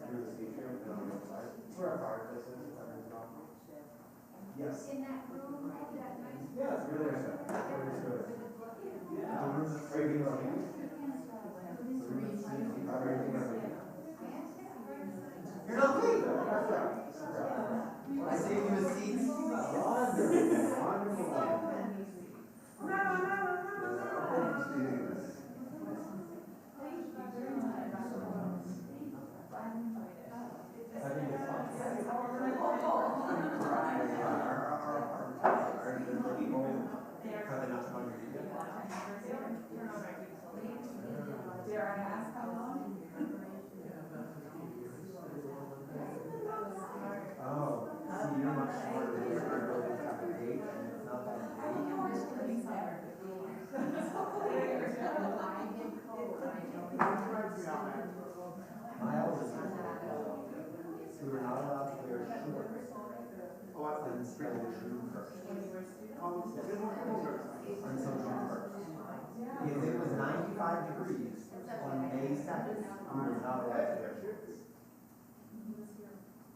through this atrium and on the other side. It's where our fireplace is, if that rings a bell. Yes. In that room, that nice. Yeah, it's really nice. It's really good. Yeah. The room is right here. You're not late. I saved you a seat. We were not allowed to wear shorts until June 1st. Until June 1st. Because it was 95 degrees on May 2nd. We were not allowed to wear shorts.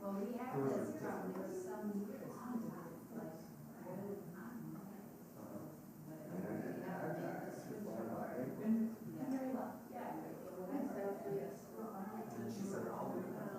Well, we have this problem with some years. She said, I'll do that.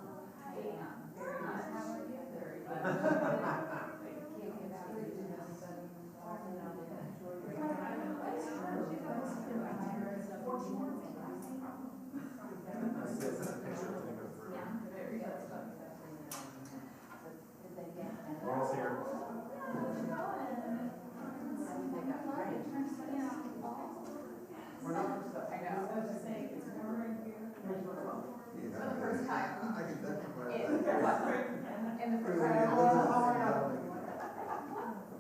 We're all here. We're not for stuff. I know. I was just saying, it's warmer in here. For the first time. I can definitely. In the first time.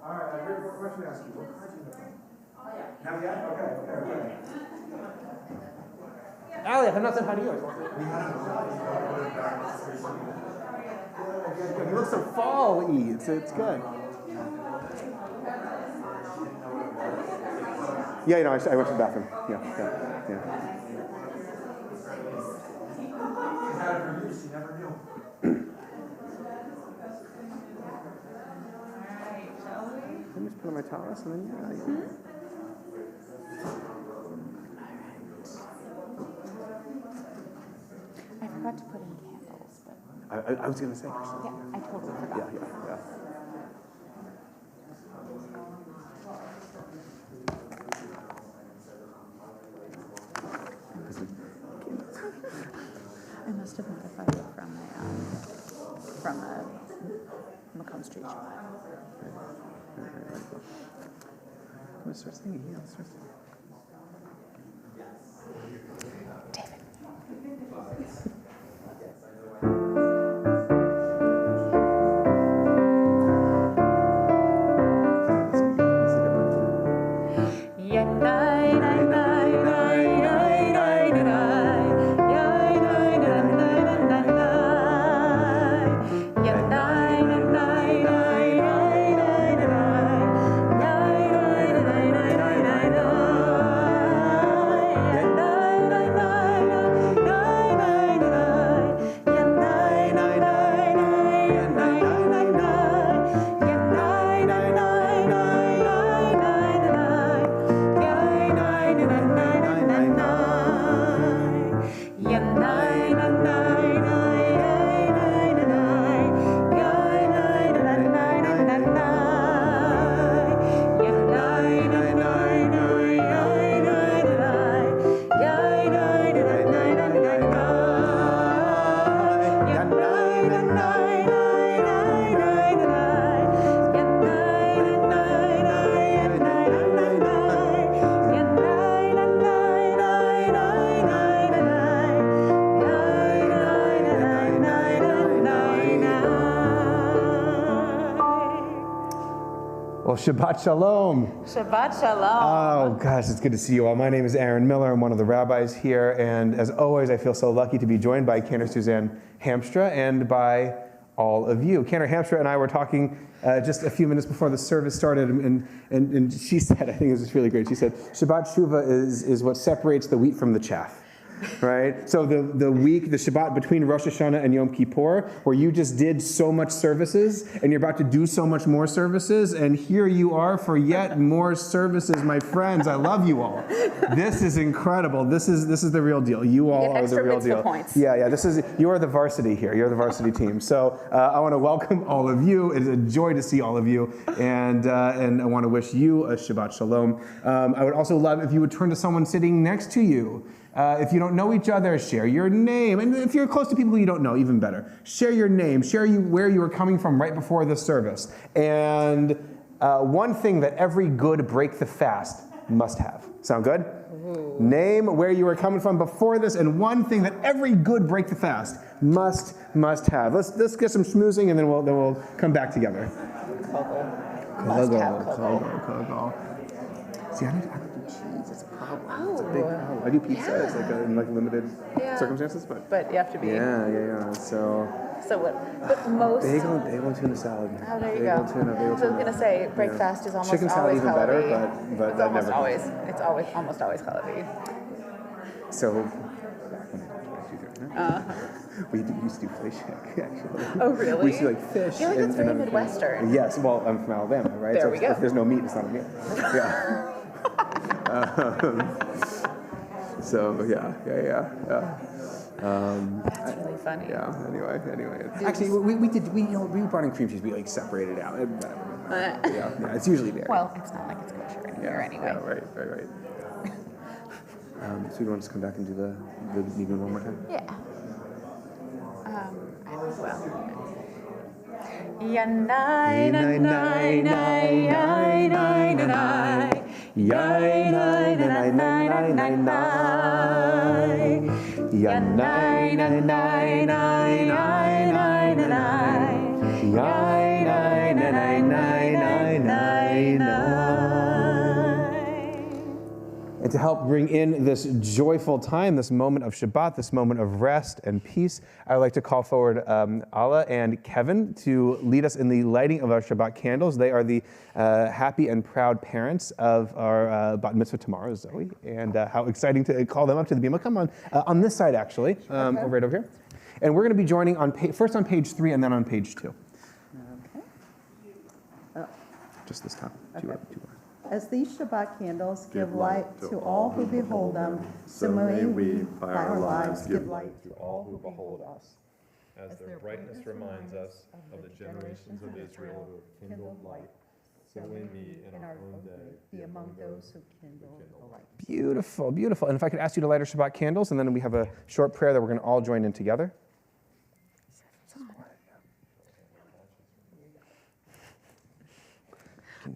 All right, I heard what question to ask you. What card do you have? Oh, yeah. Not yet? Okay. Allie, I have nothing. How do you? We have You look so fall-y. It's good. Yeah, you know, I went to the bathroom. Yeah. She had it for years, she never knew. Let me just put on my towels and then I forgot to put in candles, but I was going to say. Actually. yeah, I totally forgot. Yeah. I must have modified it from a Macomb Street shop. I'm going to start singing. Yeah, let's start singing. David. Well, Shabbat Shalom. Shabbat Shalom. Oh, gosh, it's good to see you all. My name is Aaron Miller. I'm one of the rabbis here. And as always, I feel so lucky to be joined by Cantor Suzanne Hamstra and by all of you. Cantor Hamstra and I were talking just a few minutes before the service started, and she said, I think this is really great, she said, Shabbat Shuvah is what separates the wheat from the chaff. right? So the week, the Shabbat between Rosh Hashanah and Yom Kippur, where you just did so much services, and you're about to do so much more services, and here you are for yet more services, my friends. I love you all. This is incredible. This is the real deal. You all are the real deal. Points. Yeah. You are the varsity here. You're the varsity team. So I want to welcome all of you. It's a joy to see all of you, and I want to wish you a Shabbat Shalom. I would also love if you would turn to someone sitting next to you. If you don't know each other, share your name. And if you're close to people you don't know, even better. Share your name. Share where you were coming from right before the service. And one thing that every good break the fast must have. Sound good? Ooh. Name where you were coming from before this, and one thing that every good break the fast must have. Let's get some schmoozing, and then we'll come back together. Kogel. See, I don't do cheese. It's a problem. Oh. It's a big problem. I do pizza. Yeah. It's like in limited circumstances, but you have to be. Yeah. So what? But most. Bagel and tuna salad. Oh, there you bagel, go. Tuna, I was going to say breakfast is almost chicken salad always even Halabi. better, but it's that almost never. always. It's almost always Halabi. So. We used to do fish, actually. Oh, really? We used to like fish. Yeah, that's very Midwestern. Yes, well, I'm from Alabama, right? There we go. If there's no meat, it's not a meal. Yeah. That's really funny. Yeah. Anyway. Actually, we brought in cream cheese. We like separated out. Yeah. It's usually there. Well, it's not like it's kosher in here anyway. Yeah. Right. So you want us to come back and do the Nigun one more time? Yeah. Yanai na nai nai nai nai nai Yanai na nai nai nai nai Yanai na nai nai nai nai nai Yanai na nai nai nai nai. And to help bring in this joyful time, this moment of Shabbat, this moment of rest and peace, I would like to call forward Alla and Kevin to lead us in the lighting of our Shabbat candles. They are the happy and proud parents of our bat mitzvah tomorrow, Zoe. And how exciting to call them up to the bima. Come on this side, actually, right over here. And we're going to be joining first on page 3 and then on page 2. Okay. Just this time. Okay. Two more. As these Shabbat candles give light to all who behold them, so may we, by our lives, give light to all who behold us. As their brightness reminds us of the generations of Israel who have kindled light, so may we in our own day be among those who kindle the light. Beautiful. And if I could ask you to light our Shabbat candles, and then we have a short prayer that we're going to all join in together.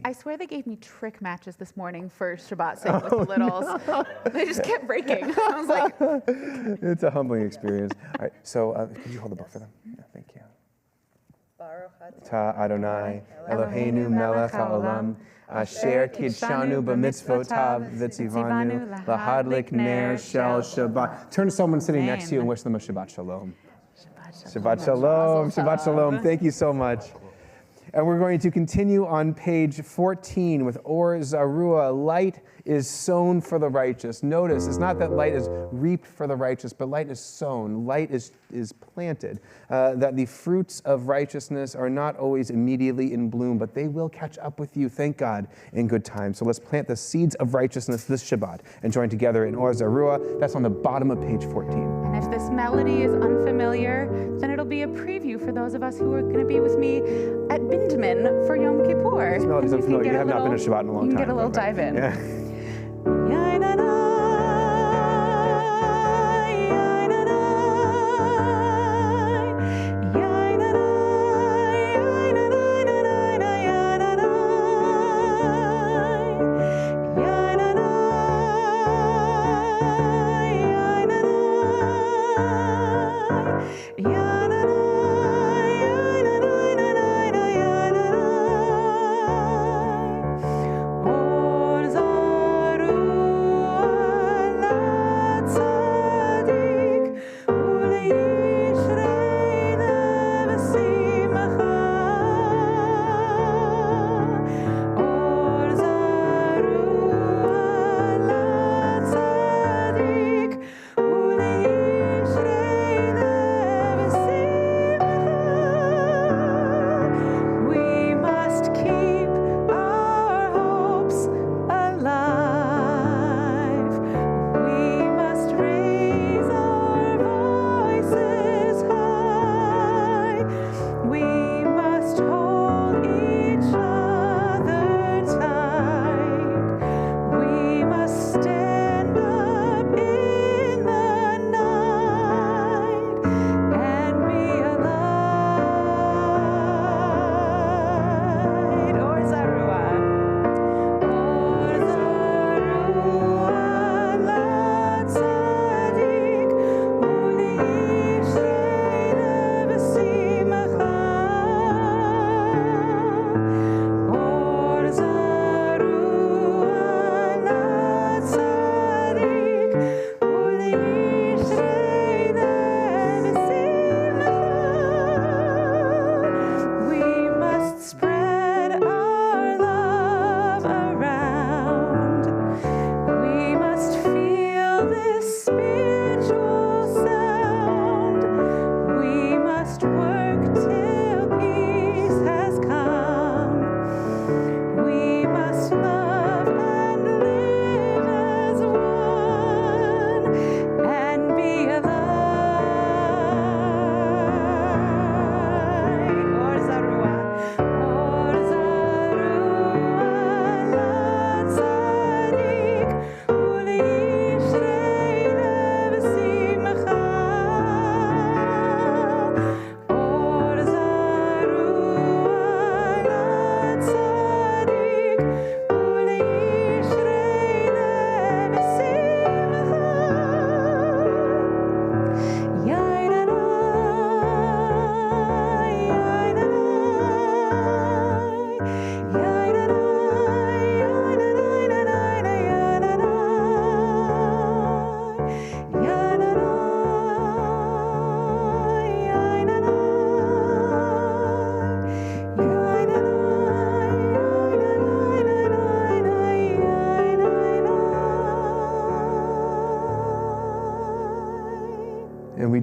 I swear they gave me trick matches this morning for Shabbat singing with the littles. They just kept breaking. I was like, It's a humbling experience. All right, so could you hold the book for them? Yeah, thank you. Ta Adonai, Eloheinu melech haolam, asher kidshanu b'mitzvotav v'tzivanu lahadlik ner shel Shabbat. Turn to someone sitting next to you and wish them a Shabbat Shalom. Shabbat Shalom. Shabbat Shalom. Thank you so much. And we're going to continue on page 14 with Or Zarua. Light is sown for the righteous. Notice, it's not that light is reaped for the righteous, but light is sown. Light is planted. That the fruits of righteousness are not always immediately in bloom, but they will catch up with you, thank God, in good time. So let's plant the seeds of righteousness this Shabbat and join together in Or Zarua. That's on the bottom of page 14. and if this melody is unfamiliar, then it'll be a preview for those of us who are going to be with me at Bindman for Yom Kippur. This melody's unfamiliar. You have not been to Shabbat in a long time. You can get a little dive in. Yeah.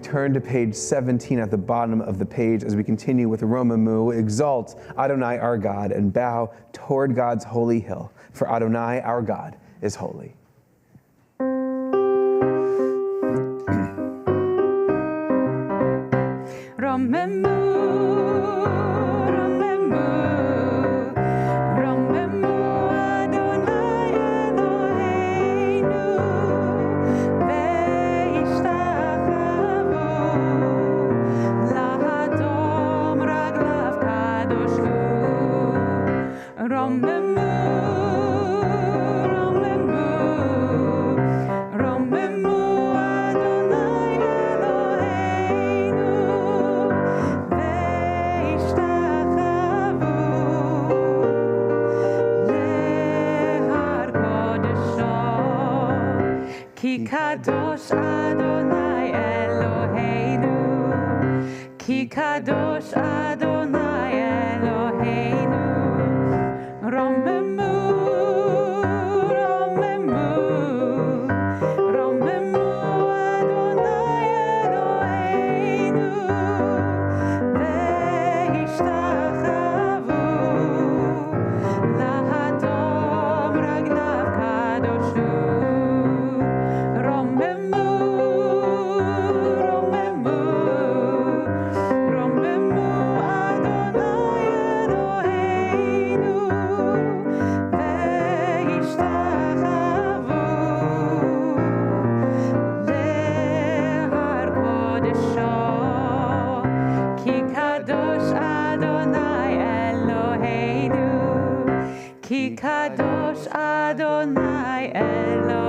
turn to page 17 at the bottom of the page as we continue with Romamu, exalt Adonai our God and bow toward God's holy hill, for Adonai our God is holy. Romamu, Romamu, Romamu Adonai Eloheinu, ve'ishtachavu, lahadom raglav kadosh hu. Romamu, Romamu, Romamu Adonai Eloheinu, ve'ishtachavu, lehar kodesho, ki kadosh Adonai Eloheinu, ki kadosh Adonai Eloheinu. Romamu, Romamu, Romamu Adonai Eloheinu, ve'ishtachavu, lahadom raglav kadosh hu. Romamu, Romamu, Romamu Adonai Eloheinu, ve'ishtachavu, lehar kodesho, ki kadosh Adonai Eloheinu, ki kadosh Adonai Eloheinu.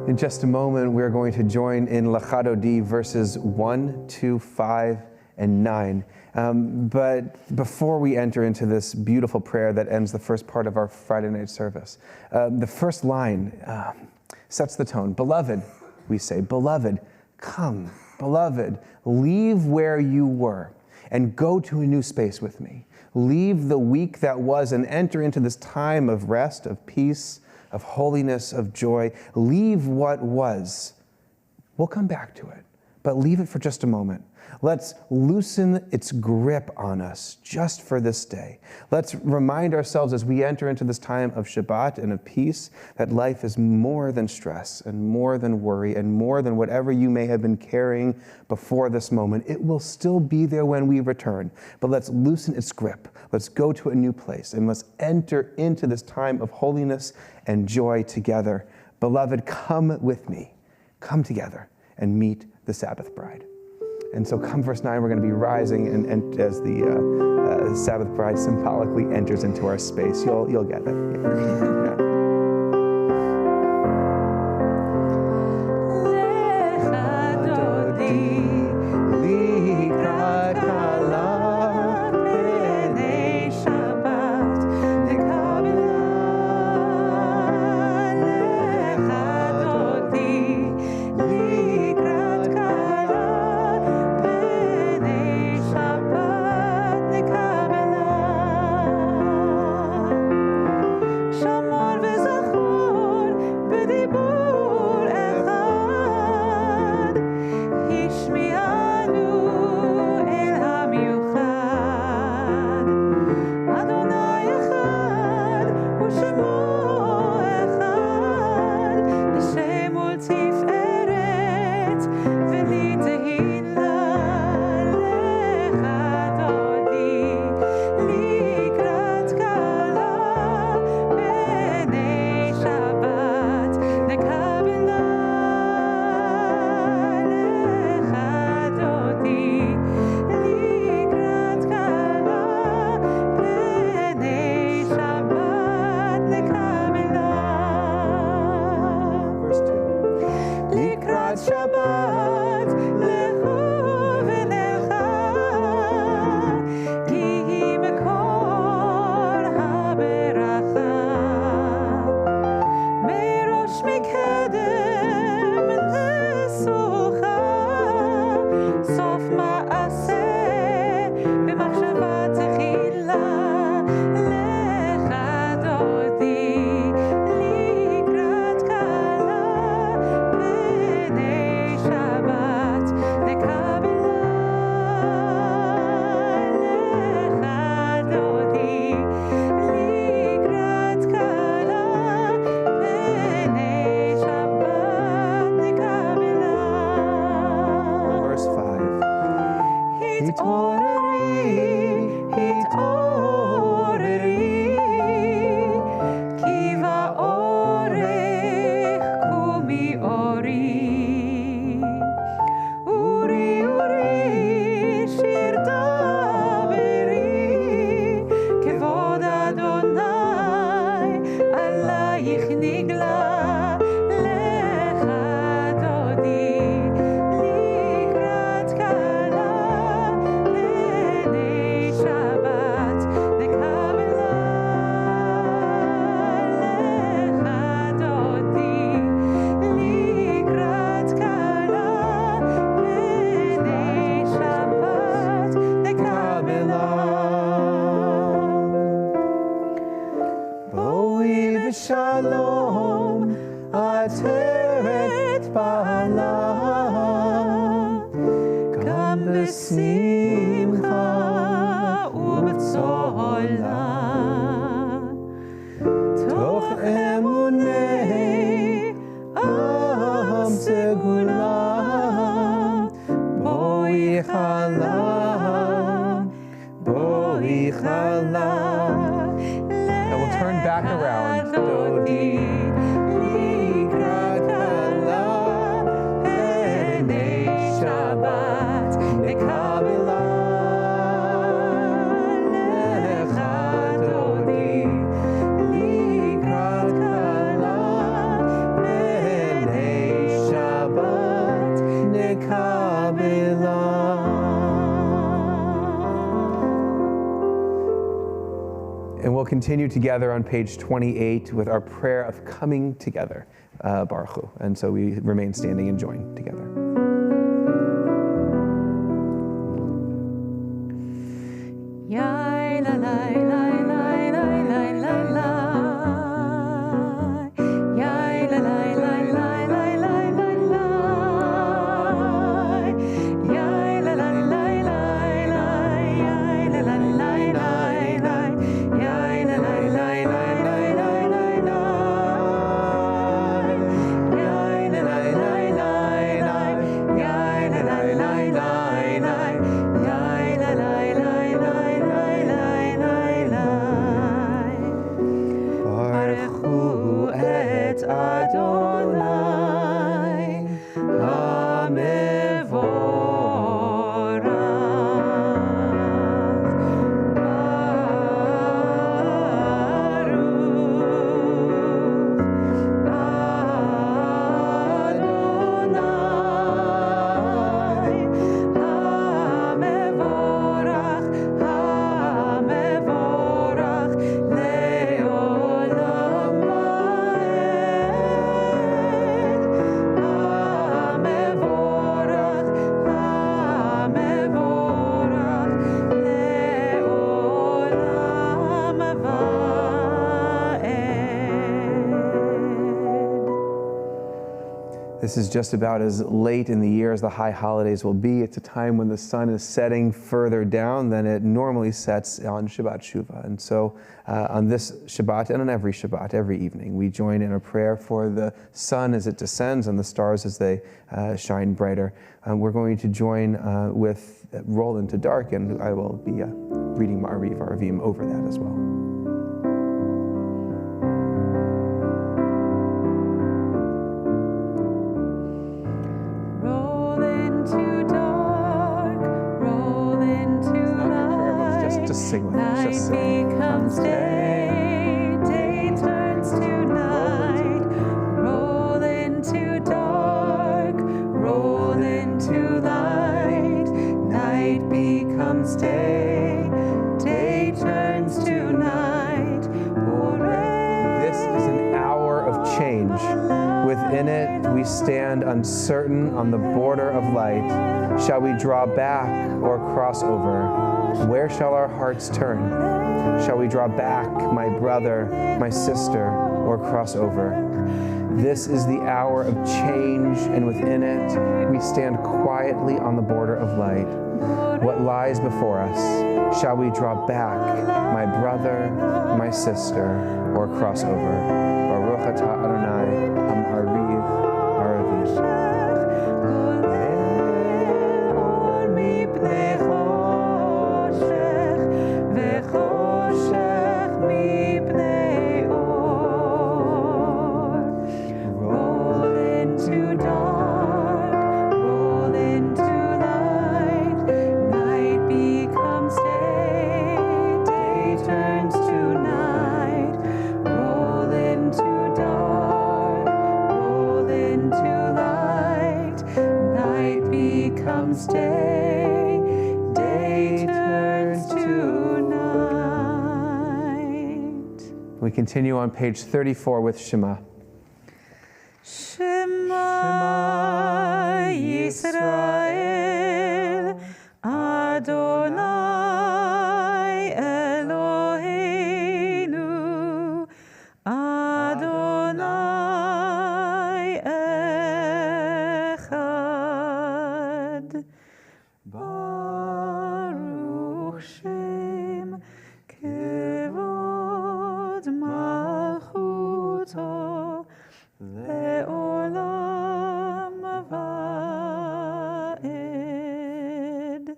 In just a moment, we're going to join in Lachadodi verses 1, 2, 5, and 9. But before we enter into this beautiful prayer that ends the first part of our Friday night service, the first line sets the tone. Beloved, we say, beloved, come, beloved, leave where you were and go to a new space with me. Leave the week that was and enter into this time of rest, of peace, of holiness, of joy. Leave what was. We'll come back to it, but leave it for just a moment. Let's loosen its grip on us just for this day. Let's remind ourselves as we enter into this time of Shabbat and of peace that life is more than stress and more than worry and more than whatever you may have been carrying before this moment. It will still be there when we return, but let's loosen its grip. Let's go to a new place and let's enter into this time of holiness and joy together. Beloved, come with me. Come together and meet the Sabbath bride. And so come verse 9, we're going to be rising and as the Sabbath bride symbolically enters into our space. You'll get it. Yeah. Shalom, Ateret Bala, Gam B'Simcha U'B'Tzola, Toch Emunei Am Segula, Boi Chala, Boi Chala. And we'll turn back around. And we'll continue together on page 28 with our prayer of coming together, Baruch Hu. And so we remain standing and join together. Yai la la la la la la la la. Yai la la la la la la la la. Yai la la la la la. Yai la la la la la. Yai la la la la la la la la. Yai la la la la la. Yai la la la la la. Yai la la la la. Adonai HaMevorach This is just about as late in the year as the high holidays will be. It's a time when the sun is setting further down than it normally sets on Shabbat Shuvah. And so on this Shabbat and on every Shabbat, every evening, we join in a prayer for the sun as it descends and the stars as they shine brighter. We're going to join with Roll into Dark, and I will be reading Ma'ariv Aravim over that as well. Sing with us. Just sing. Night becomes day, day turns to night. Roll into dark, roll into light. Night becomes day, day turns to night. This is an hour of change. Within it, we stand uncertain on the border of light. Shall we draw back or cross over? Where shall our hearts turn? Shall we draw back, my brother, my sister, or cross over? This is the hour of change, and within it, we stand quietly on the border of light. What lies before us? Shall we draw back, my brother, my sister, or cross over? Baruch atah Adonai, Ha'ariv Aravim. day. Day turns to night. We continue on page 34 with Shema. Shema Yisrael, Adonai Eloheinu, Adonai Echad. Baruch Shem Kevod Malchuto Le'olam Va'ed.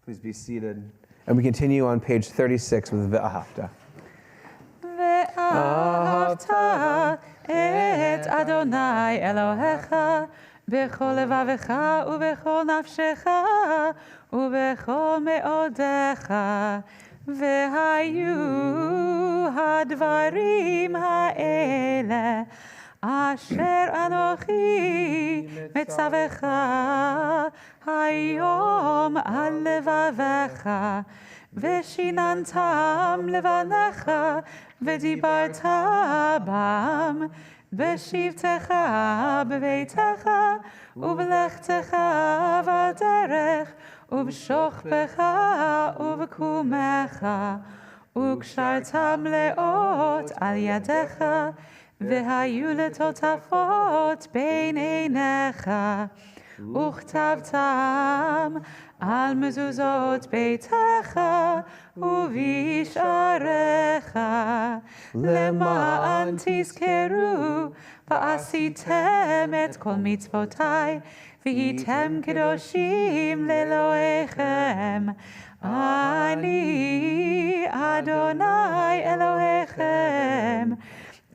Please be seated. And we continue on page 36 with Ve'ahavta. Ve'ahavta et Adonai Elohecha bechol levavecha ubechol nafshecha ubechol me'odecha vehayu hadvarim ha'ele asher anochi metzavecha hayom al levavecha ושיננתם לבניך ודיברת בם בשבתך בביתך ובלכתך בדרך ובשוכבך ובקומך וקשרתם לאות על ידיך והיו לטוטפות בין עיניך וכתבתם על מזוזות ביתך ובשעריך למען תזכרו ועשיתם את כל מצוותיי והייתם קדושים לאלוהיכם אני אדוני אלוהיכם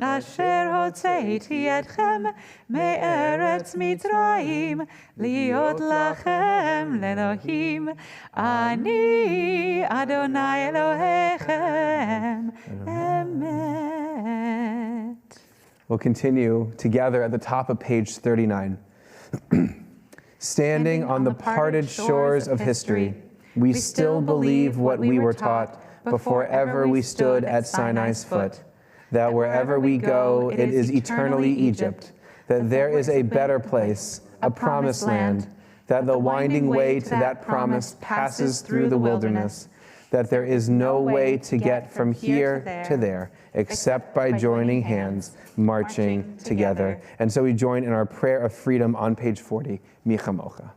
אשר הוצאתי אתכם מארץ מצרים להיות לכם לאלוהים אני אדוני אלוהיכם אמת. We'll continue together at the top of page 39. Standing on the parted shores of history, we still believe what we were taught before ever we stood at Sinai's foot, that wherever we go, it is eternally Egypt, that there is a better place, a promised land, that the winding way to that promise passes through the wilderness, that there is no way to get from here to there, except by joining hands, marching together. And so we join in our prayer of freedom on page 40, Mi Chamocha.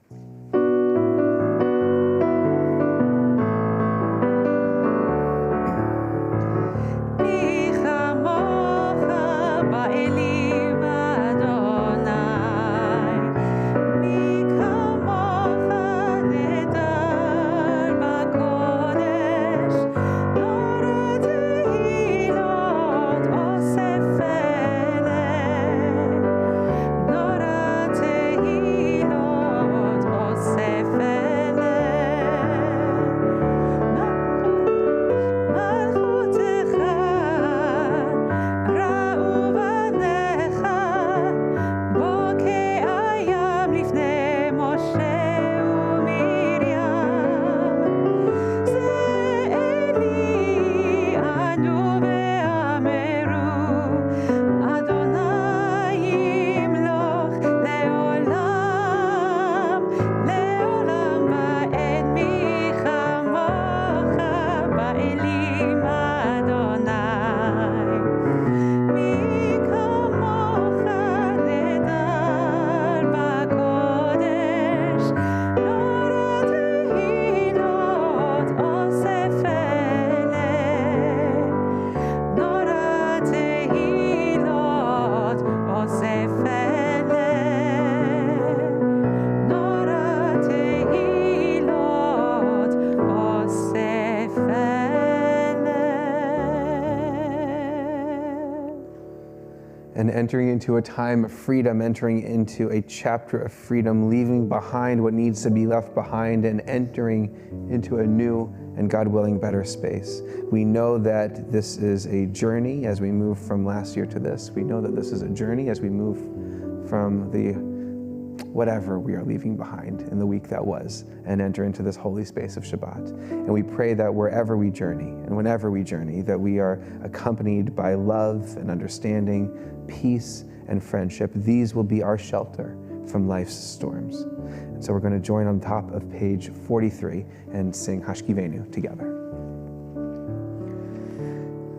And entering into a time of freedom, entering into a chapter of freedom, leaving behind what needs to be left behind and entering into a new and, God willing, better space. We know that this is a journey as we move from last year to this. We know that this is a journey as we move from the whatever we are leaving behind in the week that was and enter into this holy space of Shabbat. And we pray that wherever we journey and whenever we journey, that we are accompanied by love and understanding, peace and friendship. These will be our shelter from life's storms. And so we're going to join on top of page 43 and sing Hashkivenu together.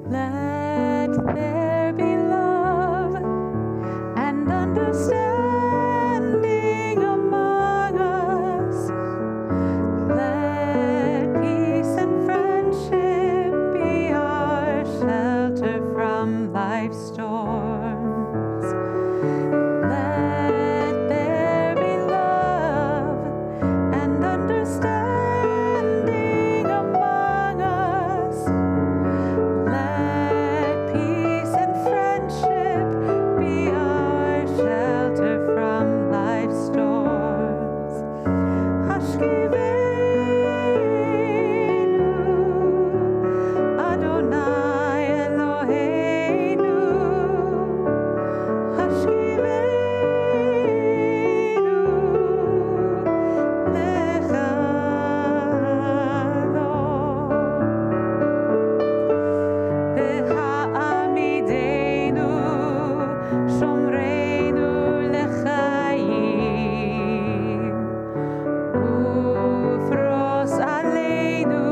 Let there be love and understanding among us. Let peace and friendship be our shelter from life's storms. Let there be love and understanding among us. Let peace and friendship be our shelter from life's storms. Hashkivenu, Adonai Eloheinu. Hashkivenu, Lecha V'ha'amidenu, shomreinu l'chaim, ufros aleinu,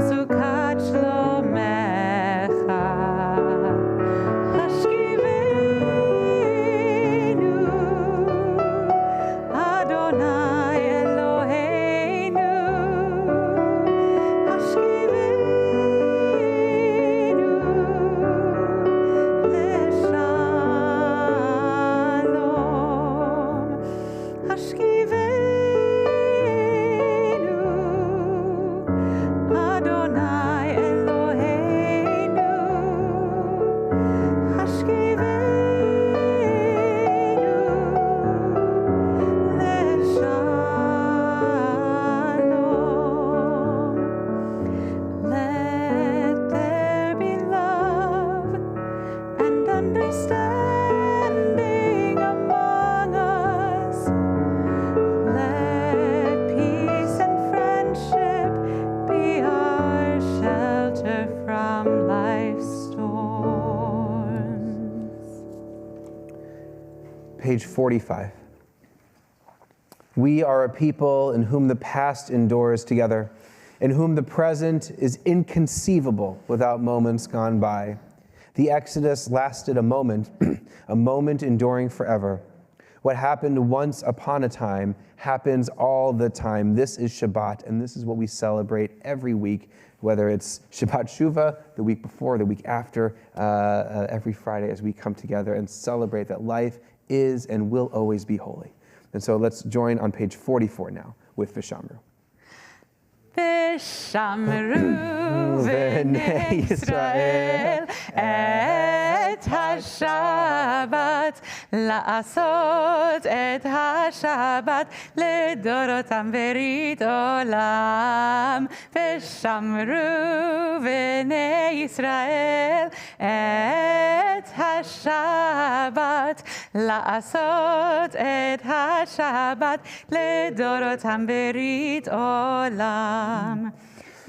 sukat shlomecha. Hashkivenu, Adonai Eloheinu. Hashkivenu, leshalom. Hashkivenu, Adonai Eloheinu. Hashkivenu, leshalom. Let there be love and understanding among us. Let peace and friendship be our shelter from life's storms. Page 45. We are a people in whom the past endures together, in whom the present is inconceivable without moments gone by. The Exodus lasted a moment, a moment enduring forever. What happened once upon a time happens all the time. This is Shabbat, and this is what we celebrate every week, whether it's Shabbat Shuvah, the week before, the week after, every Friday as we come together and celebrate that life is and will always be holy. And so let's join on page 44 now with Vishamru. Vishamru v'nei Yisrael et ha-Shabbat, la'asot et ha-Shabbat לדורותם ברית עולם. ושמרו בני ישראל את השבת, לעשות את השבת לדורותם ברית עולם.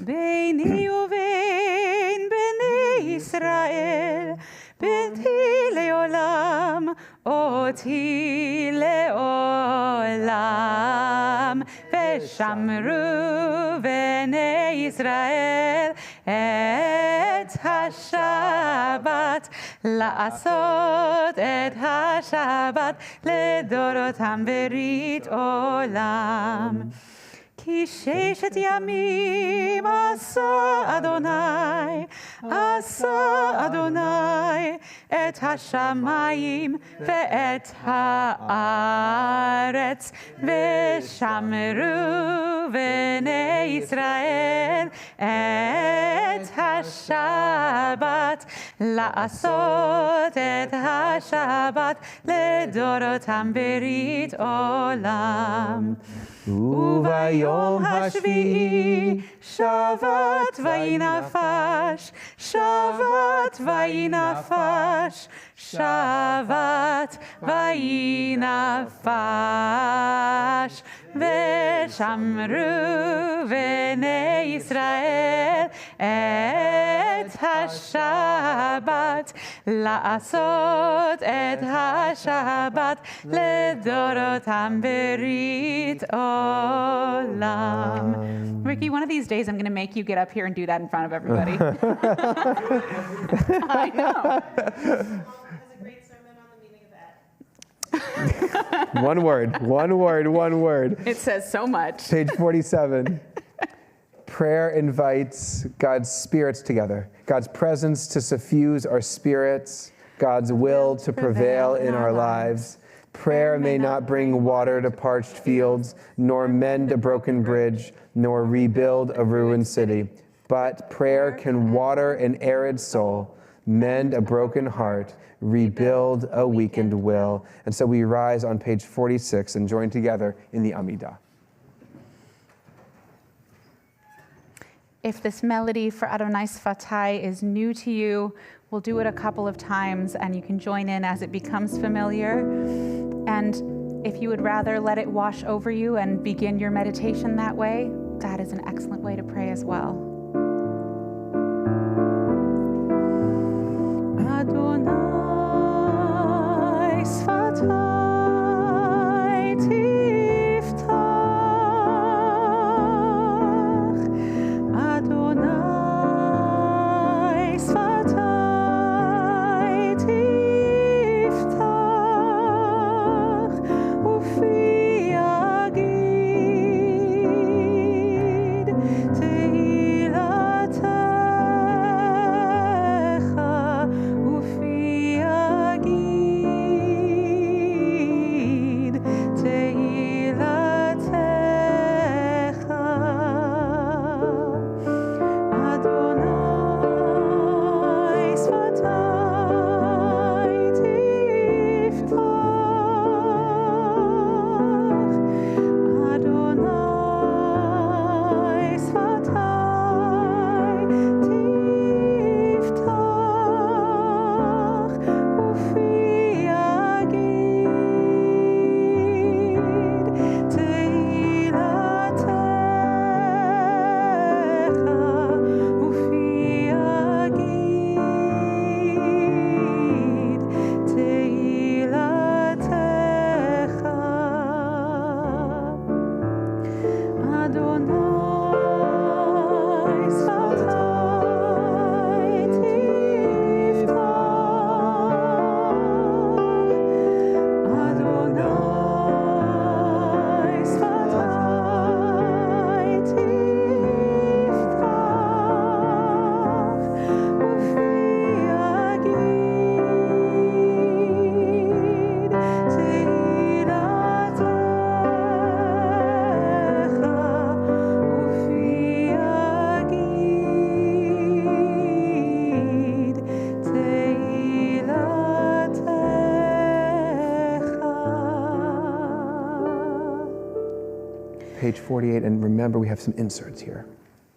ביני ובין בני ישראל, ביתי לעולם, אותי לעולם. ושמרו בני ישראל את השבת, לעשות את השבת לדורותם ברית עולם. כי ששת ימים עשה אדוני את השמיים ואת הארץ, ושמרו בני ישראל את השבת, לעשות את השבת לדורותם ברית עולם. וביום השביעי שבת ויהי נפש, שבת ויהי נפש, שבת ויהי נפש. ושמרו בני ישראל את השבת, לעשות את השבת לדורותם ברית עולם. Ricky, one of these days I'm going to make you get up here and do that in front of everybody. I know. One word, one word, one word. It says so much. Page 47. Prayer invites God's spirits together, God's presence to suffuse our spirits, God's will to prevail in our lives. Prayer may not bring water to parched fields, nor mend a broken bridge, nor rebuild a ruined city. But prayer can water an arid soul, mend a broken heart, rebuild a weakened will. And so we rise on page 46 and join together in the Amidah. If this melody for Adonai Sfatai is new to you, we'll do it a couple of times and you can join in as it becomes familiar. And if you would rather let it wash over you and begin your meditation that way, that is an excellent way to pray as well. Adonai Sfatai tiftach, Adonai Sfatai tiftach, ufi agid tehilatecha, ufi agid tehilatecha. Adonai Sfatai tiftach, Adonai Sfatai tiftach, ufi agid tehilatecha, ufi agid tehilatecha. Adonai Sfatai tiftach, Adonai Sfatai tiftach, ufi agid tehilatecha, ufi agid tehilatecha. Page 48, and remember we have some inserts here.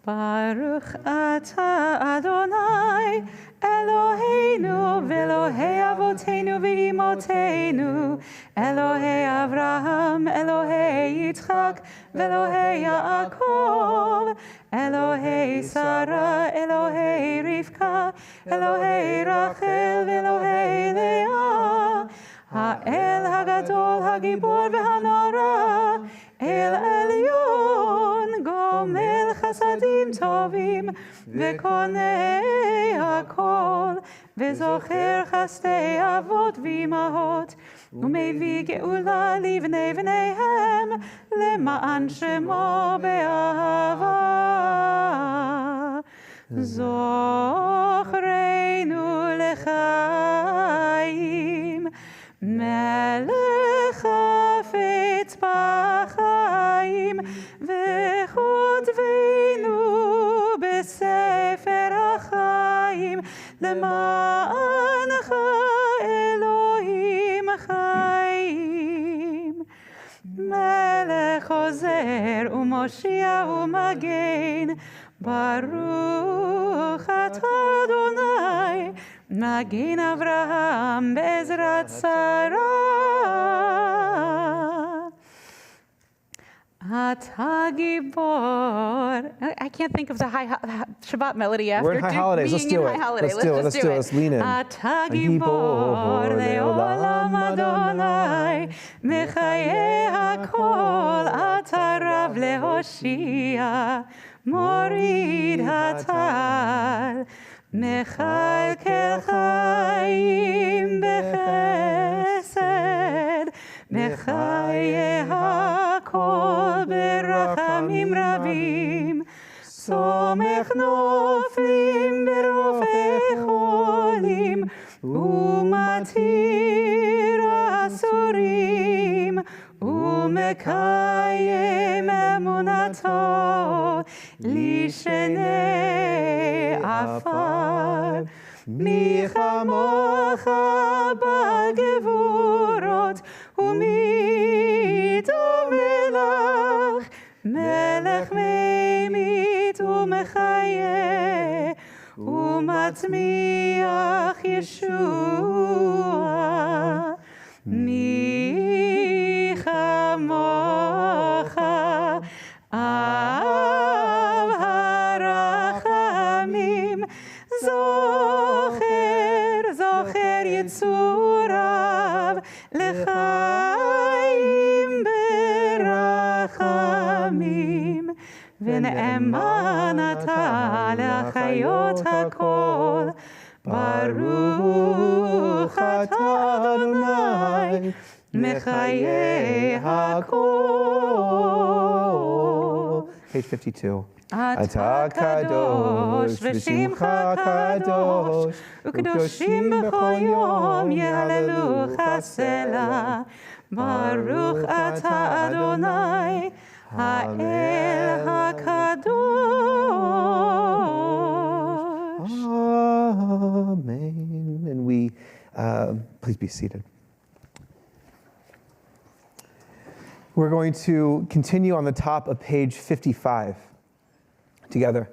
Baruch atah Adonai Eloheinu v'Elohei Avotenu v'Imotenu, Elohei Avraham, Elohei Yitzchak, v'Elohei Yaakov, Elohei Sarah, Elohei Rivka, Elohei Rachel, v'Elohei Leah, Ha'el Hagadol Hagibor v'Hanora, El Elyon, Gomel Chasadim Tovim, V'Konei Hakol, V'Zocher Chastei Avot V'Imahot, U'Mevi Geula Livnei V'neihem, Le'ma'an Shemo Be'ahava, Zochreinu L'chaim, Melech Hafetz B'chaim, V'chotvenu B'Sefer HaChaim, L'ma'ancha Elohim Chaim. Melech Hosea עוזר ומושיע ומגן. ברוך אתה אדוני, מגן אברהם בעזרת שרה. אתה גיבור. I can't think of the high Shabbat melody after We're in high holidays. Let's do it. Let's Let's do it. Let's lean in. אתה גיבור לעולם אדוני, מחיי הכל אתה רב להושיע, מוריד הטל, מכלכל חיים בחסד, מחיי הכל ברחמים רבים, סומך נופלים ברופא חולים, ומתיר אסורים, ומקיים אמונתו לשני עפר. מי כמוך בגבורות, ומי דומה לך, מלך ממית ומחיה, ומצמיח ישוע. מי כמוך אב הרחמים, זוכר יצוריו לחיים ברחמים, ונאמן אתה להחיות הכל. ברוך אתה אדוני, מחיי הכל. Page 52. אתה קדוש ושמך קדוש, וקדושים בכל יום יהללוך סלה. ברוך אתה אדוני, האל הקדוש. Amen. And we, please be seated. We're going to continue on the top of page 55 together.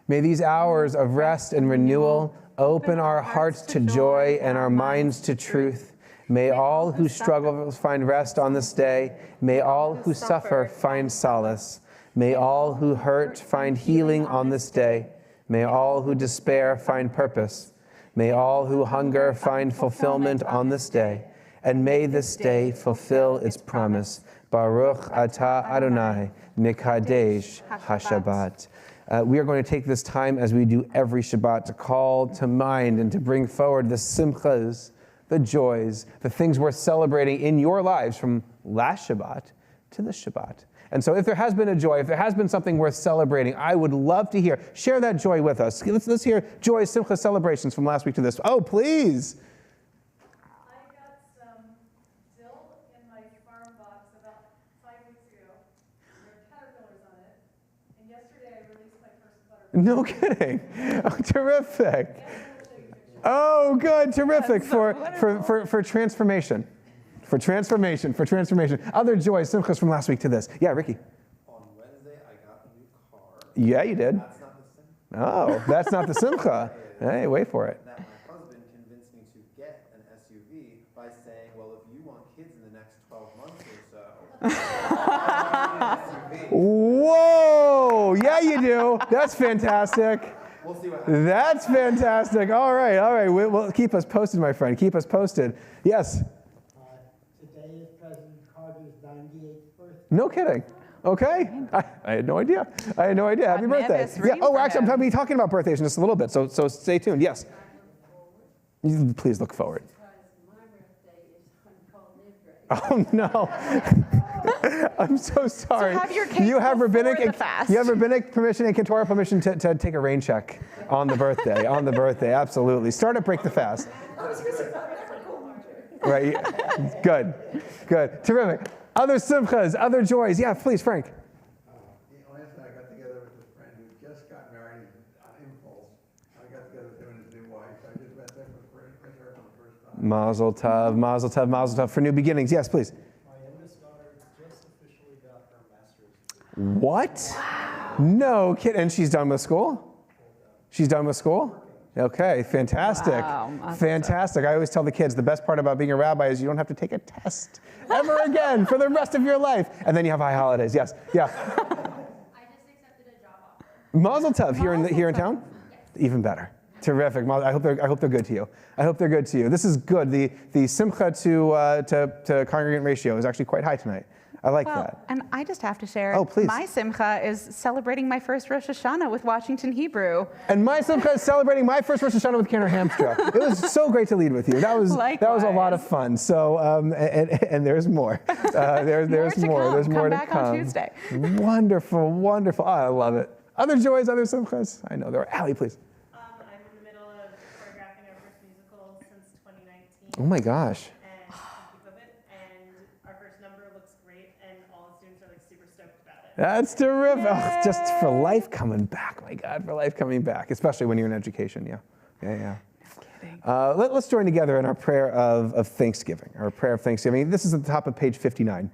May these hours of rest and renewal open our hearts to joy and our minds to truth. May all who struggle find rest on this day. May all who suffer find solace. May all who hurt find healing on this day. May all who despair find purpose. May all who hunger find fulfillment on this day. And may this day fulfill its promise. Baruch atah Adonai, Mikadesh HaShabbat. We are going to take this time, as we do every Shabbat, to call to mind and to bring forward the simchas, the joys, the things worth celebrating in your lives from last Shabbat to this Shabbat. And so if there has been a joy, if there has been something worth celebrating, I would love to hear. Share that joy with us. Let's hear joy, simcha celebrations from last week to this. Oh, please. No kidding. Oh, terrific. Oh, good. Terrific for transformation. For transformation. Other joys, simchas from last week to this. Yeah, Ricky. On Wednesday, I got a new car. Yeah, you did. That's not the simcha. Oh, that's not the simcha. Hey, wait for it. That my husband convinced me to get an SUV by saying, well, if you want kids in the next 12 months or so, Whoa! Yeah, you do. That's fantastic. we'll see what happens. That's fantastic. All right. Well, keep us posted, my friend. Keep us posted. Yes. Today is President Carter's 98th birthday. No kidding. Okay. I had no idea. Happy birthday. Yeah. Oh, actually, I'm going to be talking about birthdays in just a little bit, so stay tuned. Yes. Please look forward. Oh no! I'm so sorry. So have your cake you have before rabbinic the fast. You have rabbinic permission and Ketorah permission to take a rain check on the birthday. On the birthday, absolutely. Start at break the fast. Right. Good. Terrific. Other simchas, other joys. Yeah, please, Frank. Last night I got together with a friend who just got married on impulse. I got together with him and his new wife. I just met them for her for the first time. Mazel tov for new beginnings. Yes, please. My youngest daughter just officially got her master's What? No kid. And she's done with school? She's done with school? Okay, fantastic. Wow, Fantastic. I always tell the kids the best part about being a rabbi is you don't have to take a test ever again for the rest of your life. And then you have high holidays. Yes. Yeah. I just accepted a job offer. Mazel tov here in town? Yes. Even better. Terrific. I hope they're good to you. I hope they're good to you. This is good. The simcha to congregant ratio is actually quite high tonight. I like that. And I just have to share. Oh, please. My simcha is celebrating my first Rosh Hashanah with Washington Hebrew. And my simcha is celebrating my first Rosh Hashanah with Cantor Hamstra. It was so great to lead with you. That was a lot of fun. So and there's more. There's more. There's more to come. Come back on Tuesday. Wonderful, wonderful. Oh, I love it. Other joys, other simchas. I know there are. Allie, please. I'm in the middle of choreographing our first musical since 2019. Oh my gosh. And keep of it. And our first number looks great, and all the students are like super stoked about it. That's terrific. Oh, just for life coming back. My God, for life coming back, especially when you're in education. Yeah. No kidding. Let's join together in our prayer of thanksgiving. Our prayer of thanksgiving. This is at the top of page 59.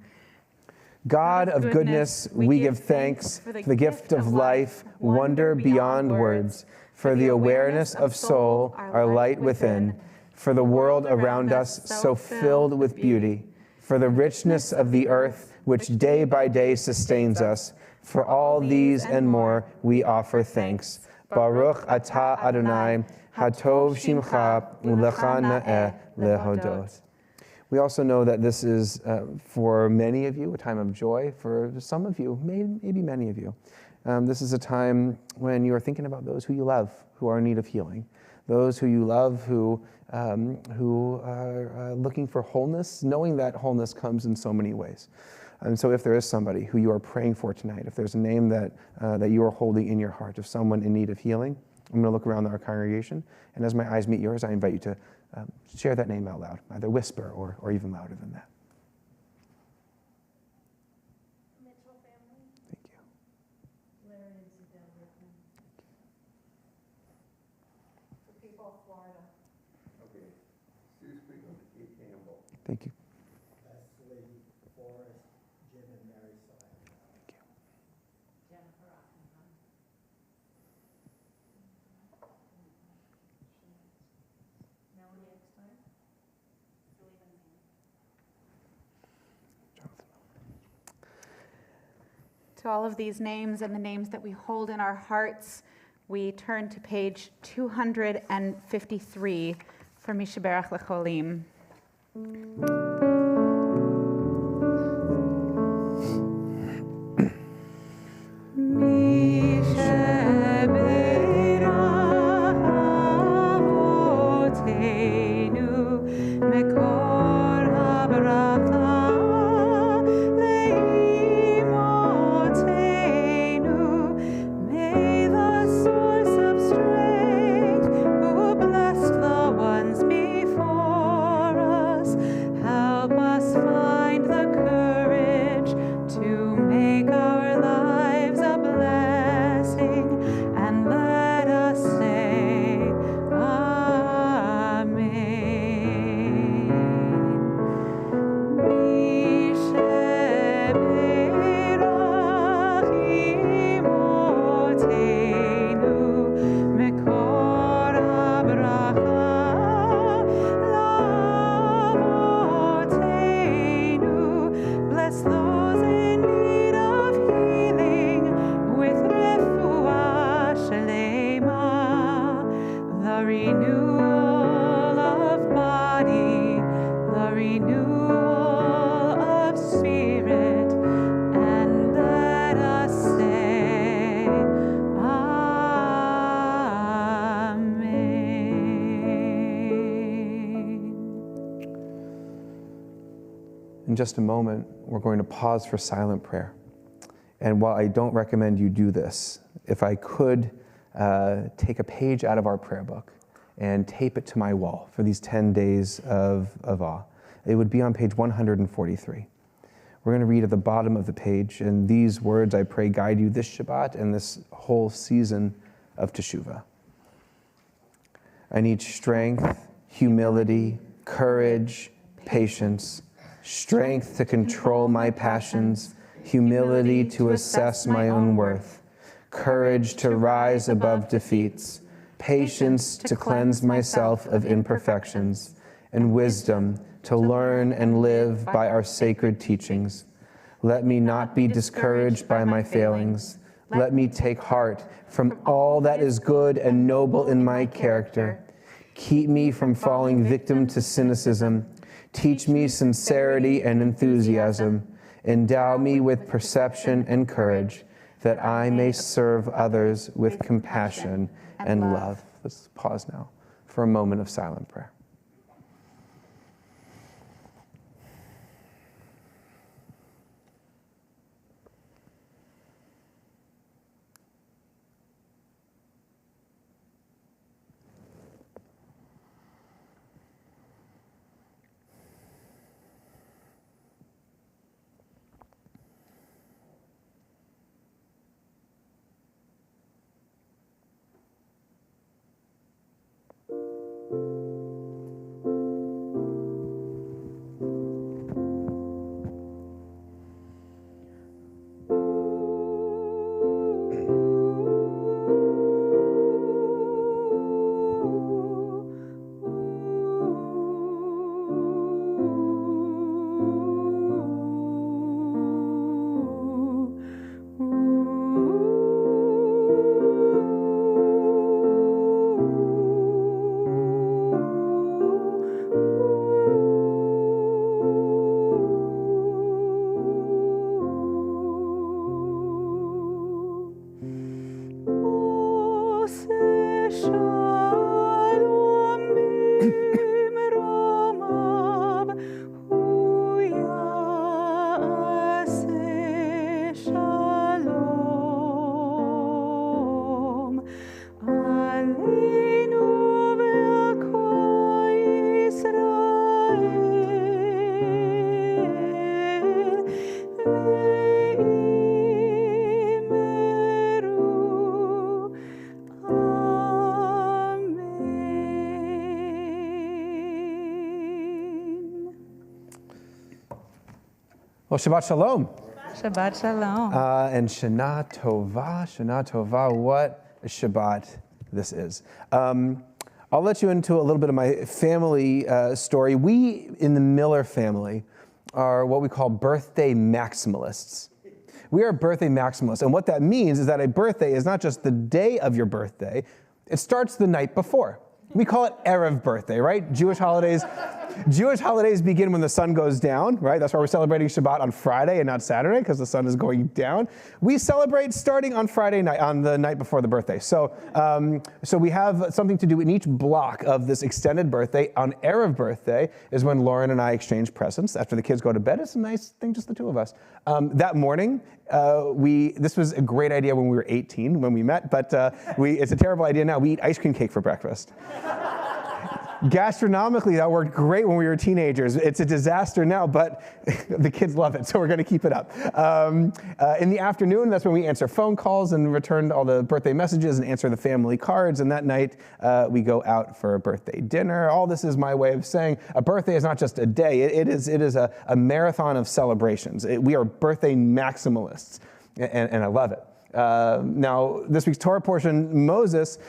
God of goodness, we give thanks for the gift of life, wonder beyond words, for the awareness of soul, our light within, for the world around us so filled with beauty, for the richness of the earth which day by day sustains us. For all these and more we offer thanks. Baruch atah Adonai, hatov shimcha, ulecha na'eh lehodot. We also know that this is, for many of you, a time of joy. For some of you, maybe many of you, this is a time when you are thinking about those who you love, who are in need of healing, those who you love, who are looking for wholeness, knowing that wholeness comes in so many ways. And so if there is somebody who you are praying for tonight, if there's a name that you are holding in your heart of someone in need of healing, I'm going to look around our congregation, and as my eyes meet yours, I invite you to share that name out loud, either whisper or even louder than that. Mitchell family. Thank you. Larry and Suzanne Rickman. For people of Florida. Okay. Sue Spiegel, E. Campbell. Thank you. Leslie, Forrest, Jim and Mary Sawyer. Thank you. Jennifer Oppenheim. Melanie Eckstein. To all of these names and the names that we hold in our hearts, we turn to page 253 for Mishaberach Lecholim. In just a moment, we're going to pause for silent prayer. And while I don't recommend you do this, if I could take a page out of our prayer book and tape it to my wall for these 10 days of awe, it would be on page 143. We're going to read at the bottom of the page, and these words, I pray, guide you this Shabbat and this whole season of Teshuvah. I need strength, humility, courage, patience, strength to control my passions, humility to assess my own worth, courage to rise above defeats, patience to cleanse myself of imperfections, and wisdom to learn and live by our sacred teachings. Let me not be discouraged by my failings. Let me take heart from all that is good and noble in my character. Keep me from falling victim to cynicism. Teach me sincerity and enthusiasm. Endow me with perception and courage, that I may serve others with compassion and love. Let's pause now for a moment of silent prayer. Well, Shabbat Shalom. Shabbat Shalom. And Shana Tova, what a Shabbat this is. I'll let you into a little bit of my family story. We, in the Miller family, are what we call birthday maximalists. We are birthday maximalists, and what that means is that a birthday is not just the day of your birthday, it starts the night before. We call it Erev birthday, right? Jewish holidays begin when the sun goes down, right? That's why we're celebrating Shabbat on Friday and not Saturday, because the sun is going down. We celebrate starting on Friday night, on the night before the birthday. So we have something to do in each block of this extended birthday. On Erev birthday is when Lauren and I exchange presents after the kids go to bed. It's a nice thing, just the two of us. That morning, this was a great idea when we were 18 when we met, but it's a terrible idea now. We eat ice cream cake for breakfast. Gastronomically, that worked great when we were teenagers. It's a disaster now, but the kids love it, so we're going to keep it up. In the afternoon, that's when we answer phone calls and return all the birthday messages and answer the family cards. And that night, we go out for a birthday dinner. All this is my way of saying a birthday is not just a day. It is a marathon of celebrations. We are birthday maximalists, and I love it. Now, this week's Torah portion, Moses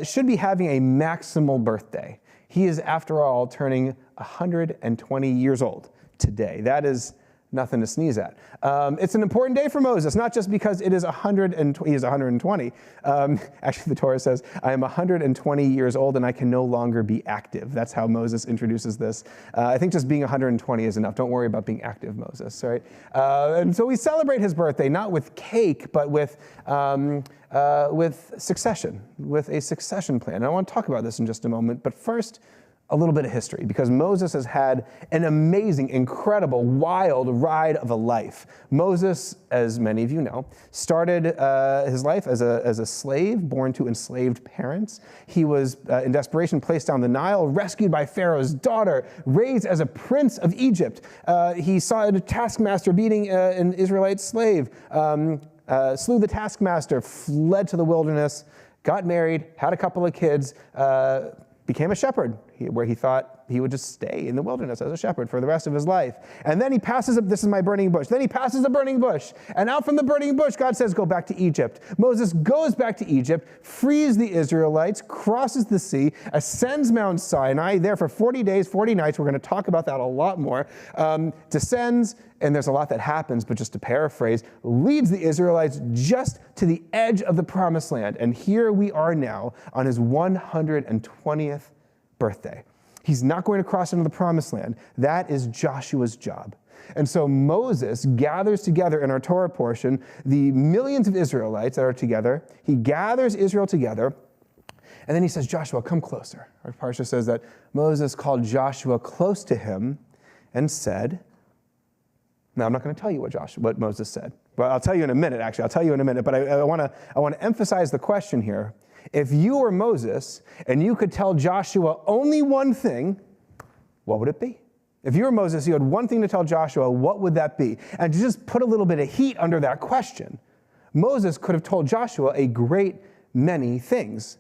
should be having a maximal birthday. He is, after all, turning 120 years old today. That is nothing to sneeze at. It's an important day for Moses, not just because it is 120. He is 120. Actually, the Torah says, I am 120 years old and I can no longer be active. That's how Moses introduces this. I think just being 120 is enough. Don't worry about being active, Moses, right? And so we celebrate his birthday, not with cake, but with succession, with a succession plan. And I want to talk about this in just a moment, but first, a little bit of history, because Moses has had an amazing, incredible, wild ride of a life. Moses, as many of you know, started his life as a slave, born to enslaved parents. He was, in desperation, placed down the Nile, rescued by Pharaoh's daughter, raised as a prince of Egypt. He saw a taskmaster beating an Israelite slave, slew the taskmaster, fled to the wilderness, got married, had a couple of kids, became a shepherd. where he thought he would just stay in the wilderness as a shepherd for the rest of his life. And then he passes up, this is my burning bush. Then he passes a burning bush. And out from the burning bush, God says, go back to Egypt. Moses goes back to Egypt, frees the Israelites, crosses the sea, ascends Mount Sinai, there for 40 days, 40 nights. We're going to talk about that a lot more. Descends, and there's a lot that happens, but just to paraphrase, leads the Israelites just to the edge of the promised land. And here we are now on his 120th birthday. He's not going to cross into the promised land. That is Joshua's job. And so Moses gathers together in our Torah portion the millions of Israelites that are together. He gathers Israel together, and then he says, Joshua, come closer. Our parsha says that Moses called Joshua close to him and said, now, I'm not going to tell you what Moses said. But I'll tell you in a minute, actually. I'll tell you in a minute. But I want to emphasize the question here. If you were Moses and you could tell Joshua only one thing, what would it be? If you were Moses, you had one thing to tell Joshua, what would that be? And to just put a little bit of heat under that question, Moses could have told Joshua a great many things.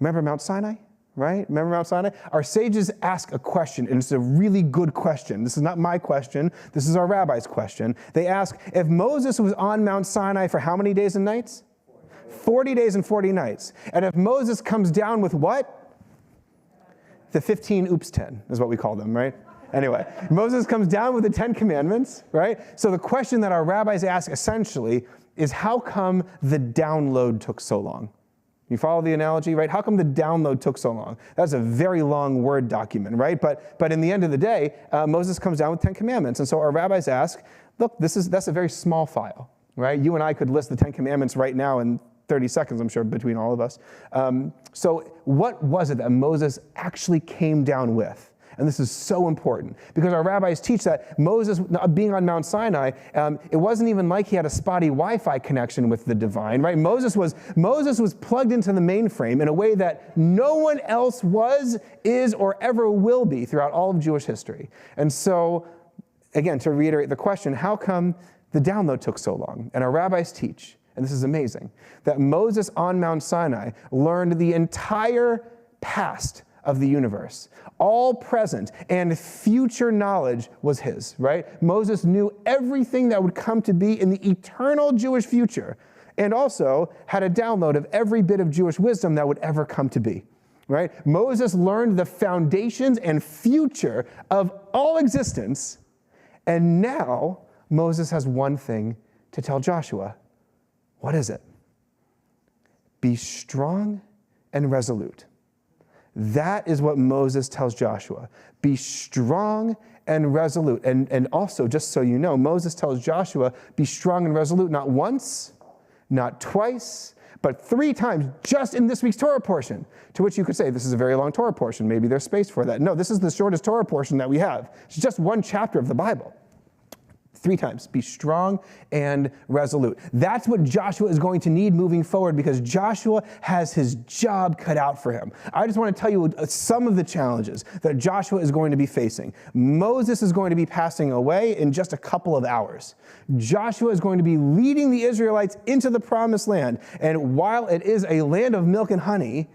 Remember Mount Sinai? Right? Remember Mount Sinai? Our sages ask a question, and it's a really good question. This is not my question. This is our rabbi's question. They ask, if Moses was on Mount Sinai for how many days and nights? 40 days and 40 nights. And if Moses comes down with what? The 15 oops 10 is what we call them, right? Anyway, Moses comes down with the 10 commandments, right? So the question that our rabbis ask essentially is, how come the download took so long? You follow the analogy, right? How come the download took so long? That's a very long Word document, right? But in the end of the day, Moses comes down with 10 commandments. And so our rabbis ask, look, that's a very small file, right? You and I could list the 10 commandments right now in 30 seconds, I'm sure, between all of us. So what was it that Moses actually came down with? And this is so important because our rabbis teach that Moses, being on Mount Sinai, it wasn't even like he had a spotty Wi-Fi connection with the divine, right? Moses was plugged into the mainframe in a way that no one else was, is, or ever will be throughout all of Jewish history. And so, again, to reiterate the question, how come the download took so long? And our rabbis teach, and this is amazing, that Moses on Mount Sinai learned the entire past of the universe. All present and future knowledge was his, right? Moses knew everything that would come to be in the eternal Jewish future, and also had a download of every bit of Jewish wisdom that would ever come to be, right? Moses learned the foundations and future of all existence, and now Moses has one thing to tell Joshua. What is it? Be strong and resolute. That is what Moses tells Joshua. Be strong and resolute. And also, just so you know, Moses tells Joshua, be strong and resolute not once, not twice, but 3 times just in this week's Torah portion. To which you could say, this is a very long Torah portion. Maybe there's space for that. No, this is the shortest Torah portion that we have. It's just one chapter of the Bible. 3 times. Be strong and resolute. That's what Joshua is going to need moving forward because Joshua has his job cut out for him. I just want to tell you some of the challenges that Joshua is going to be facing. Moses is going to be passing away in just a couple of hours. Joshua is going to be leading the Israelites into the promised land. And while it is a land of milk and honey,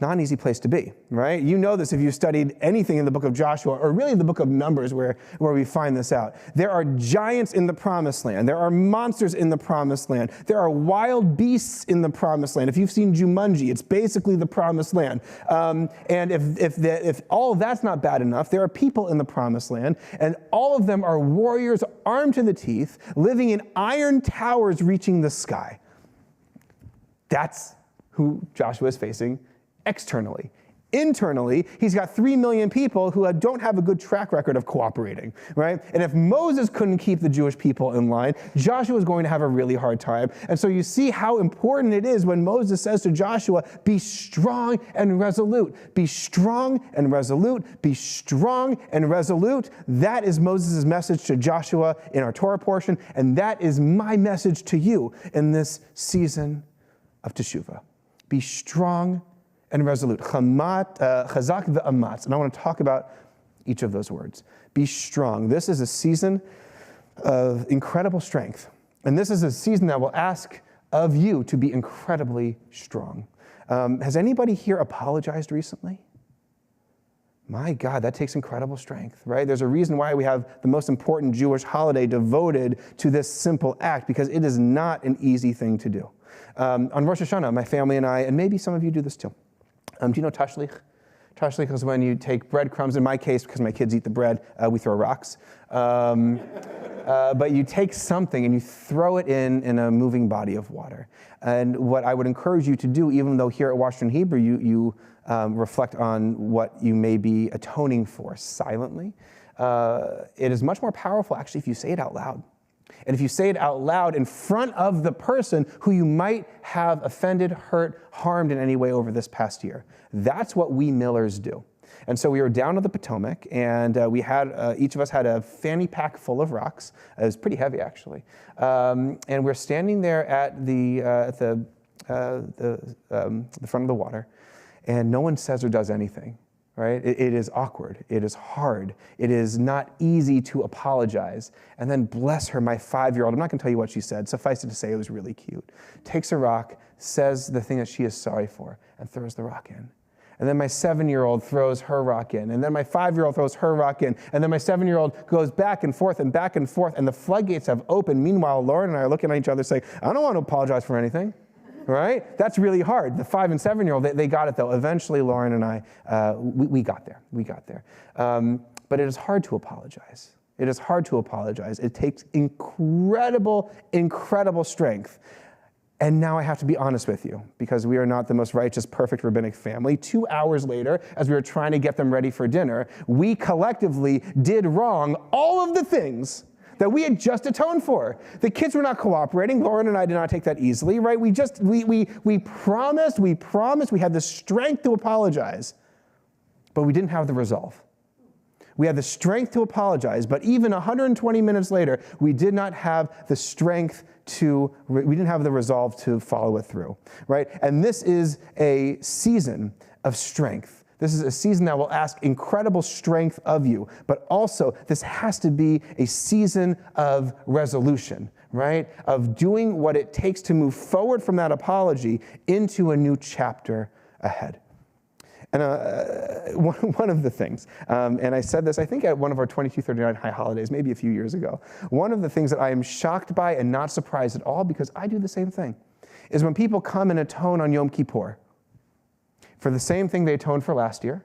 not an easy place to be, right? You know this if you studied anything in the book of Joshua, or really the book of Numbers where we find this out. There are giants in the promised land. There are monsters in the promised land. There are wild beasts in the promised land. If you've seen Jumanji, it's basically the promised land. And if all of that's not bad enough, there are people in the promised land, and all of them are warriors armed to the teeth, living in iron towers reaching the sky. That's who Joshua is facing externally. Internally, he's got 3 million people who don't have a good track record of cooperating, right? And if Moses couldn't keep the Jewish people in line, Joshua is going to have a really hard time. And so you see how important it is when Moses says to Joshua, be strong and resolute. Be strong and resolute. Be strong and resolute. That is Moses' message to Joshua in our Torah portion, and that is my message to you in this season of Teshuvah. Be strong and resolute. Chazak ve'amatz. And I want to talk about each of those words. Be strong. This is a season of incredible strength. And this is a season that will ask of you to be incredibly strong. Has anybody here apologized recently? My God, that takes incredible strength, right? There's a reason why we have the most important Jewish holiday devoted to this simple act, because it is not an easy thing to do. On Rosh Hashanah, my family and I, and maybe some of you do this too. Do you know tashlich? Tashlich is when you take breadcrumbs. In my case, because my kids eat the bread, we throw rocks. But you take something and you throw it in a moving body of water. And what I would encourage you to do, even though here at Washington Hebrew you reflect on what you may be atoning for silently, it is much more powerful actually if you say it out loud. And if you say it out loud in front of the person who you might have offended, hurt, harmed in any way over this past year. That's what we Millers do. And so we were down to the Potomac, and we had each of us had a fanny pack full of rocks. It was pretty heavy, actually. And we're standing there at the front of the water, and no one says or does anything. Right? It is awkward. It is hard. It is not easy to apologize. And then, bless her, my 5-year-old, I'm not going to tell you what she said. Suffice it to say, it was really cute. Takes a rock, says the thing that she is sorry for, and throws the rock in. And then my 7-year-old throws her rock in. And then my 5-year-old throws her rock in. And then my 7-year-old goes back and forth, and the floodgates have opened. Meanwhile, Lauren and I are looking at each other saying, I don't want to apologize for anything. Right? That's really hard. The 5 and 7-year-old, they got it though. Eventually, Lauren and I, we got there. We got there. But it is hard to apologize. It is hard to apologize. It takes incredible, incredible strength. And now I have to be honest with you, because we are not the most righteous, perfect rabbinic family. 2 hours later, as we were trying to get them ready for dinner, we collectively did wrong all of the things that we had just atoned for. The kids were not cooperating. Lauren and I did not take that easily, right? We promised, we had the strength to apologize, but we didn't have the resolve. We had the strength to apologize, but even 120 minutes later, we did not have the strength we didn't have the resolve to follow it through, right? And this is a season of strength. This is a season that will ask incredible strength of you, but also this has to be a season of resolution, right? Of doing what it takes to move forward from that apology into a new chapter ahead. And one of the things, and I said this, I think at one of our 2239 high holidays, maybe a few years ago, one of the things that I am shocked by and not surprised at all, because I do the same thing, is when people come and atone on Yom Kippur, for the same thing they atoned for last year,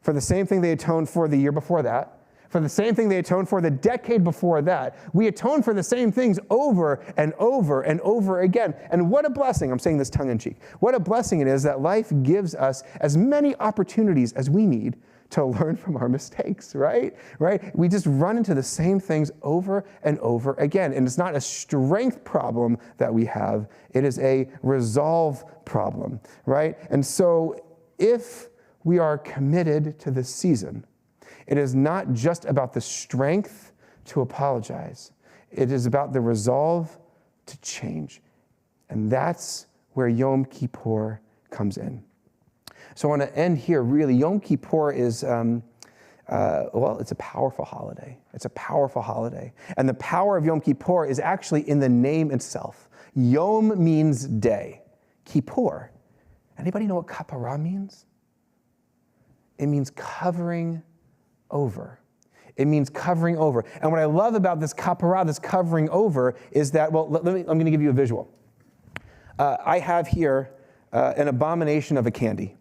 for the same thing they atoned for the year before that, for the same thing they atoned for the decade before that. We atone for the same things over and over and over again. And what a blessing, I'm saying this tongue-in-cheek, what a blessing it is that life gives us as many opportunities as we need to learn from our mistakes, right? We just run into the same things over and over again. And it's not a strength problem that we have, it is a resolve problem, right? And so if we are committed to this season, it is not just about the strength to apologize. It is about the resolve to change. And that's where Yom Kippur comes in. So I want to end here, really. Yom Kippur is, it's a powerful holiday. It's a powerful holiday. And the power of Yom Kippur is actually in the name itself. Yom means day. Kippur. Anybody know what kapara means? It means covering over. It means covering over. And what I love about this kapara, this covering over, is that, I'm going to give you a visual. I have here an abomination of a candy.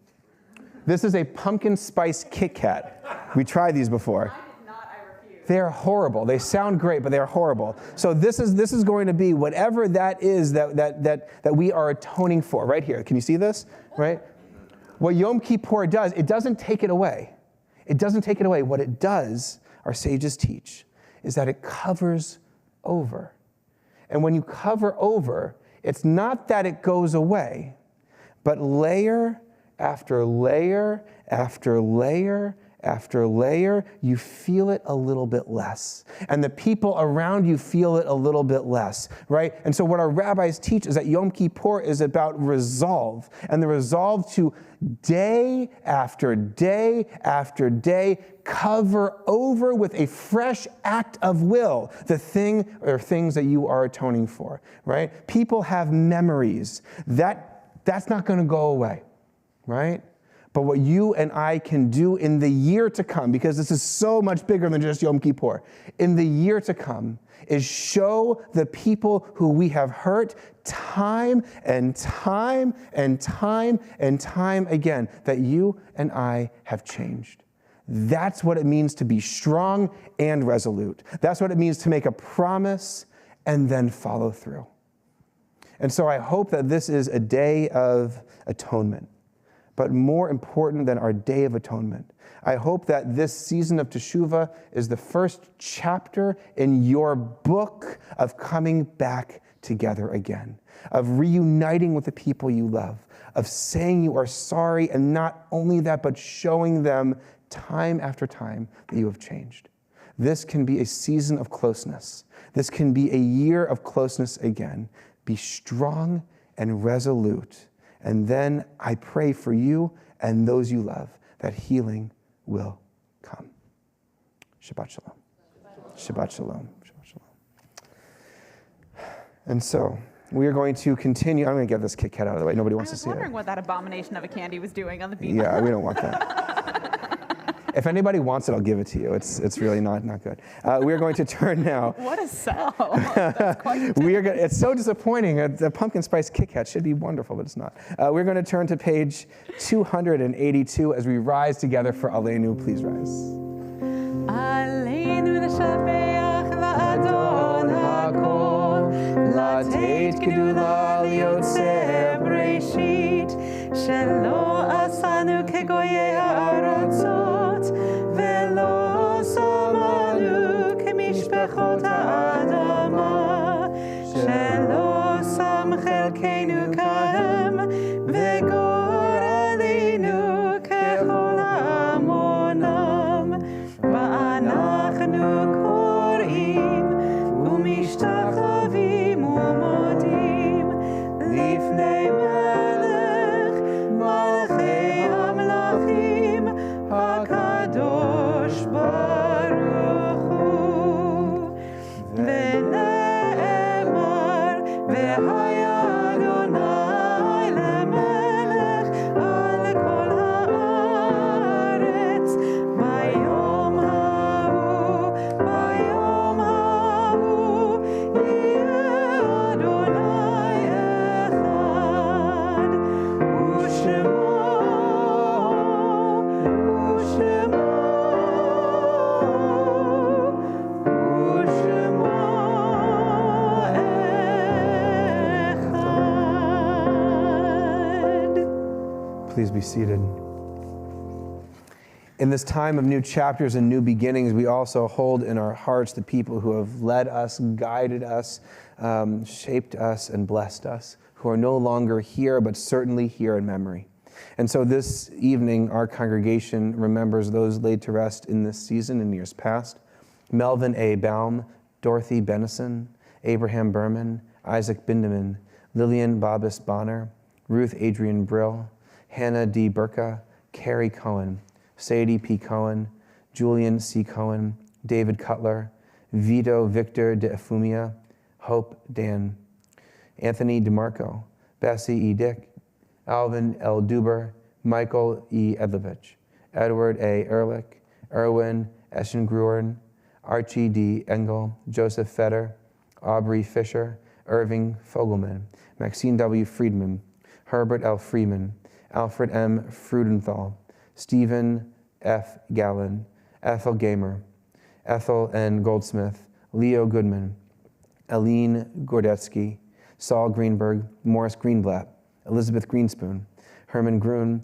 This is a pumpkin spice Kit Kat. We tried these before. I did not, I refuse. They're horrible. They sound great, but they're horrible. So this is going to be whatever that is that we are atoning for. Right here. Can you see this? Right? What Yom Kippur does, it doesn't take it away. It doesn't take it away. What it does, our sages teach, is that it covers over. And when you cover over, it's not that it goes away, but layer after layer after layer after layer, you feel it a little bit less. And the people around you feel it a little bit less, right? And so what our rabbis teach is that Yom Kippur is about resolve, and the resolve to day after day after day cover over with a fresh act of will the thing or things that you are atoning for, right? People have memories. That's not going to go away, right? But what you and I can do in the year to come, because this is so much bigger than just Yom Kippur, in the year to come, is show the people who we have hurt time and time and time and time again that you and I have changed. That's what it means to be strong and resolute. That's what it means to make a promise and then follow through. And so I hope that this is a day of atonement. But more important than our Day of Atonement, I hope that this season of Teshuvah is the first chapter in your book of coming back together again, of reuniting with the people you love, of saying you are sorry, and not only that, but showing them time after time that you have changed. This can be a season of closeness. This can be a year of closeness again. Be strong and resolute. And then I pray for you and those you love that healing will come. Shabbat shalom. Shabbat shalom. Shabbat shalom. And so we are going to continue. I'm going to get this Kit Kat out of the way. Nobody wants to see it. I was wondering what that abomination of a candy was doing on the beach. Yeah, we don't want that. If anybody wants it, I'll give it to you. It's really not good. We're going to turn now. What a sell. That's quite It's so disappointing. The pumpkin spice Kit Kat should be wonderful, but it's not. We're going to turn to page 282 as we rise together for Aleinu. Please rise. Aleinu l'shabeach va'adon hakol, lateit gedula liotzer breshit, shelo asanu kegoyei ha'aratzot, ולא שמענו כמשפחות האדמה, שלא שם חלקנו כהם, וגורלנו ככל המונם. ואנחנו קוראים ומשתחווים ומודים לפני מלך מלכי המלכים, הקדוש ברוך הוא. ונאמר והיה אדוני למלך על כל הארץ ביום ההוא יהיה אדוני אחד ושמו Please be seated. In this time of new chapters and new beginnings, we also hold in our hearts the people who have led us, guided us, shaped us, and blessed us, who are no longer here, but certainly here in memory. And so this evening, our congregation remembers those laid to rest in this season in years past: Melvin A. Baum, Dorothy Bennison, Abraham Berman, Isaac Bindeman, Lillian Babis Bonner, Ruth Adrian Brill, Hannah D. Burka, Carrie Cohen, Sadie P. Cohen, Julian C. Cohen, David Cutler, Vito Victor de Efumia, Hope Dan, Anthony DeMarco, Bessie E. Dick, Alvin L. Duber, Michael E. Edlovich, Edward A. Ehrlich, Erwin Eschengruern, Archie D. Engel, Joseph Fetter, Aubrey Fisher, Irving Fogelman, Maxine W. Friedman, Herbert L. Freeman, Alfred M. Frudenthal, Stephen F. Gallen, Ethel Gamer, Ethel N. Goldsmith, Leo Goodman, Aline Gordetsky, Saul Greenberg, Morris Greenblatt, Elizabeth Greenspoon, Herman Grun,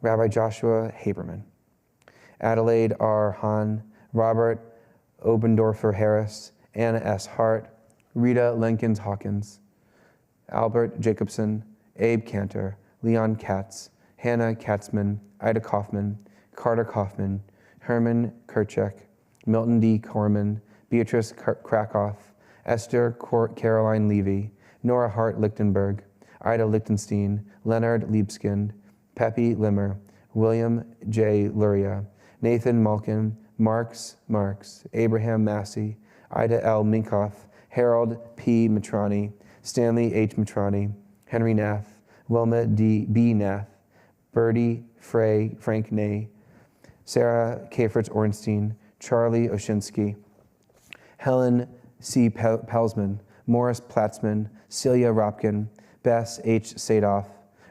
Rabbi Joshua Haberman, Adelaide R. Hahn, Robert Obendorfer Harris, Anna S. Hart, Rita Lenkins Hawkins, Albert Jacobson, Abe Cantor, Leon Katz, Hannah Katzman, Ida Kaufman, Carter Kaufman, Herman Kirchek, Milton D. Corman, Beatrice Krakoff, Esther Caroline Levy, Nora Hart Lichtenberg, Ida Lichtenstein, Leonard Liebskind, Peppy Limmer, William J. Luria, Nathan Malkin, Marks, Abraham Massey, Ida L. Minkoff, Harold P. Matrani, Stanley H. Matrani, Henry Nath, Wilma D. B. Nath, Bertie Frank Ney, Sarah Kafertz-Ornstein, Charlie Oshinsky, Helen C. Pelsman, Morris Platzman, Celia Ropkin, Bess H. Sadoff,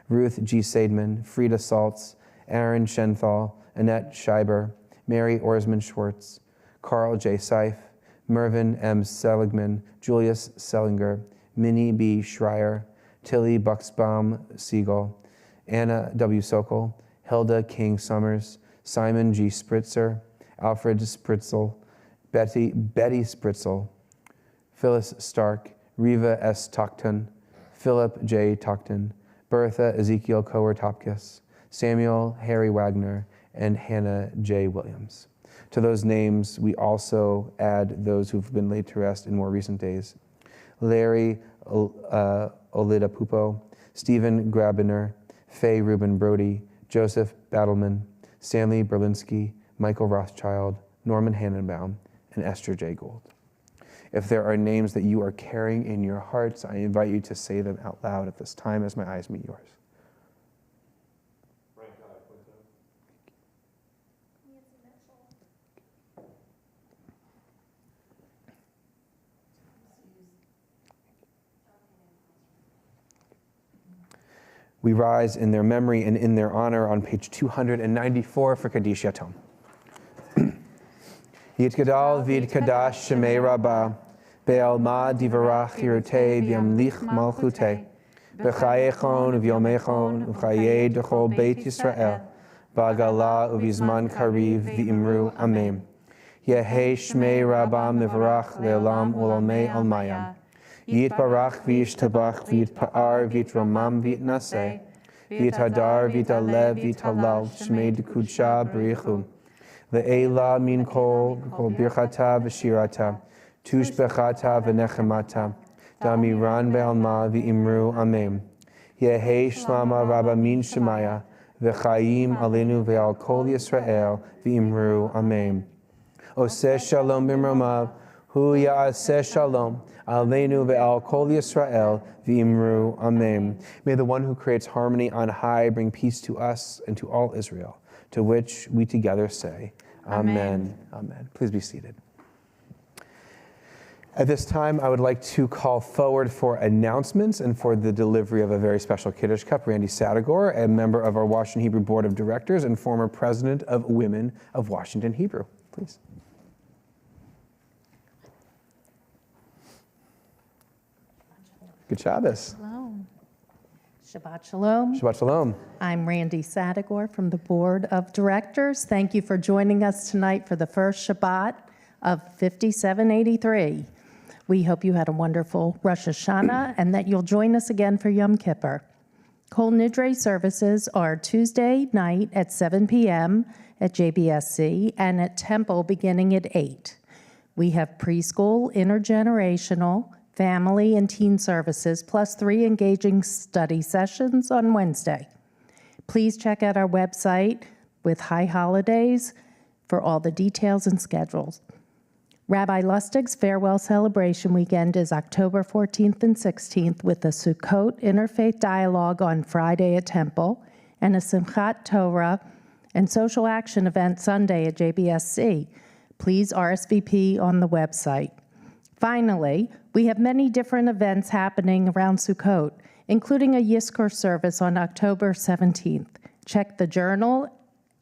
Ruth G. Seidman, Frida Saltz, Aaron Schenthal, Annette Scheiber, Mary Orsman Schwartz, Carl J. Seif, Mervyn M. Seligman, Julius Sellinger, Minnie B. Schreier, Tilly Buxbaum Siegel, Anna W. Sokol, Hilda King Summers, Simon G. Spritzer, Alfred Spritzel, Betty Spritzel, Phyllis Stark, Riva S. Tockton, Philip J. Tockton, Bertha Ezekiel Coer-Topkis, Samuel Harry Wagner, and Hannah J. Williams. To those names, we also add those who've been laid to rest in more recent days. Larry Olida-Pupo, Stephen Grabiner, Faye Reuben Brody, Joseph Battleman, Stanley Berlinski, Michael Rothschild, Norman Hannenbaum, and Esther J. Gould. If there are names that you are carrying in your hearts, I invite you to say them out loud at this time as my eyes meet yours. Frank I. Quinto. Nancy Mitchell. We rise in their memory and in their honor on page 294 for Kaddish Yatom. Yitgadal vid kadash shemei rabba, be'alma divarach yirutei v'yamlich malchutei, b'chayechon v'yomechon v'chayei dechol beit Yisrael, ba'gala uvizman kariv v'imru amen. Yehei shmei rabba mivarach le'olam u'lamei almaya. Yitbarach v'yishtabach v'yitpa'ar v'yitramam v'yitnaseh, v'yithadar v'yitalev v'yitalal shmei dekudsha b'richu. Le'ela min kol birchata v'shirata, tushbechata v'nechemata, damiran be'alma v'imru amen. Yehei shlama rabba min shemaya, v'chayim alenu ve'al kol Yisrael v'imru amen. Oseh shalom b'mromav, hu ya'aseh shalom, alenu ve'al kol Yisrael v'imru amen. May the one who creates harmony on high bring peace to us and to all Israel, to which we together say, Amen. Amen. Please be seated. At this time, I would like to call forward for announcements and for the delivery of a very special Kiddush Cup, Randy Sadegor, a member of our Washington Hebrew Board of Directors and former president of Women of Washington Hebrew. Please. Good Shabbos. Shalom. Shabbat shalom. Shabbat shalom. I'm Randy Sadegor from the Board of Directors. Thank you for joining us tonight for the first Shabbat of 5783. We hope you had a wonderful Rosh Hashanah and that you'll join us again for Yom Kippur. Kol Nidre services are Tuesday night at 7 p.m. at JBSC and at Temple beginning at 8. We have preschool, intergenerational, family and teen services, plus 3 engaging study sessions on Wednesday. Please check out our website with high holidays for all the details and schedules. Rabbi Lustig's farewell celebration weekend is October 14th and 16th with a Sukkot Interfaith Dialogue on Friday at Temple and a Simchat Torah and social action event Sunday at JBSC. Please RSVP on the website. Finally, we have many different events happening around Sukkot, including a Yizkor service on October 17th. Check the journal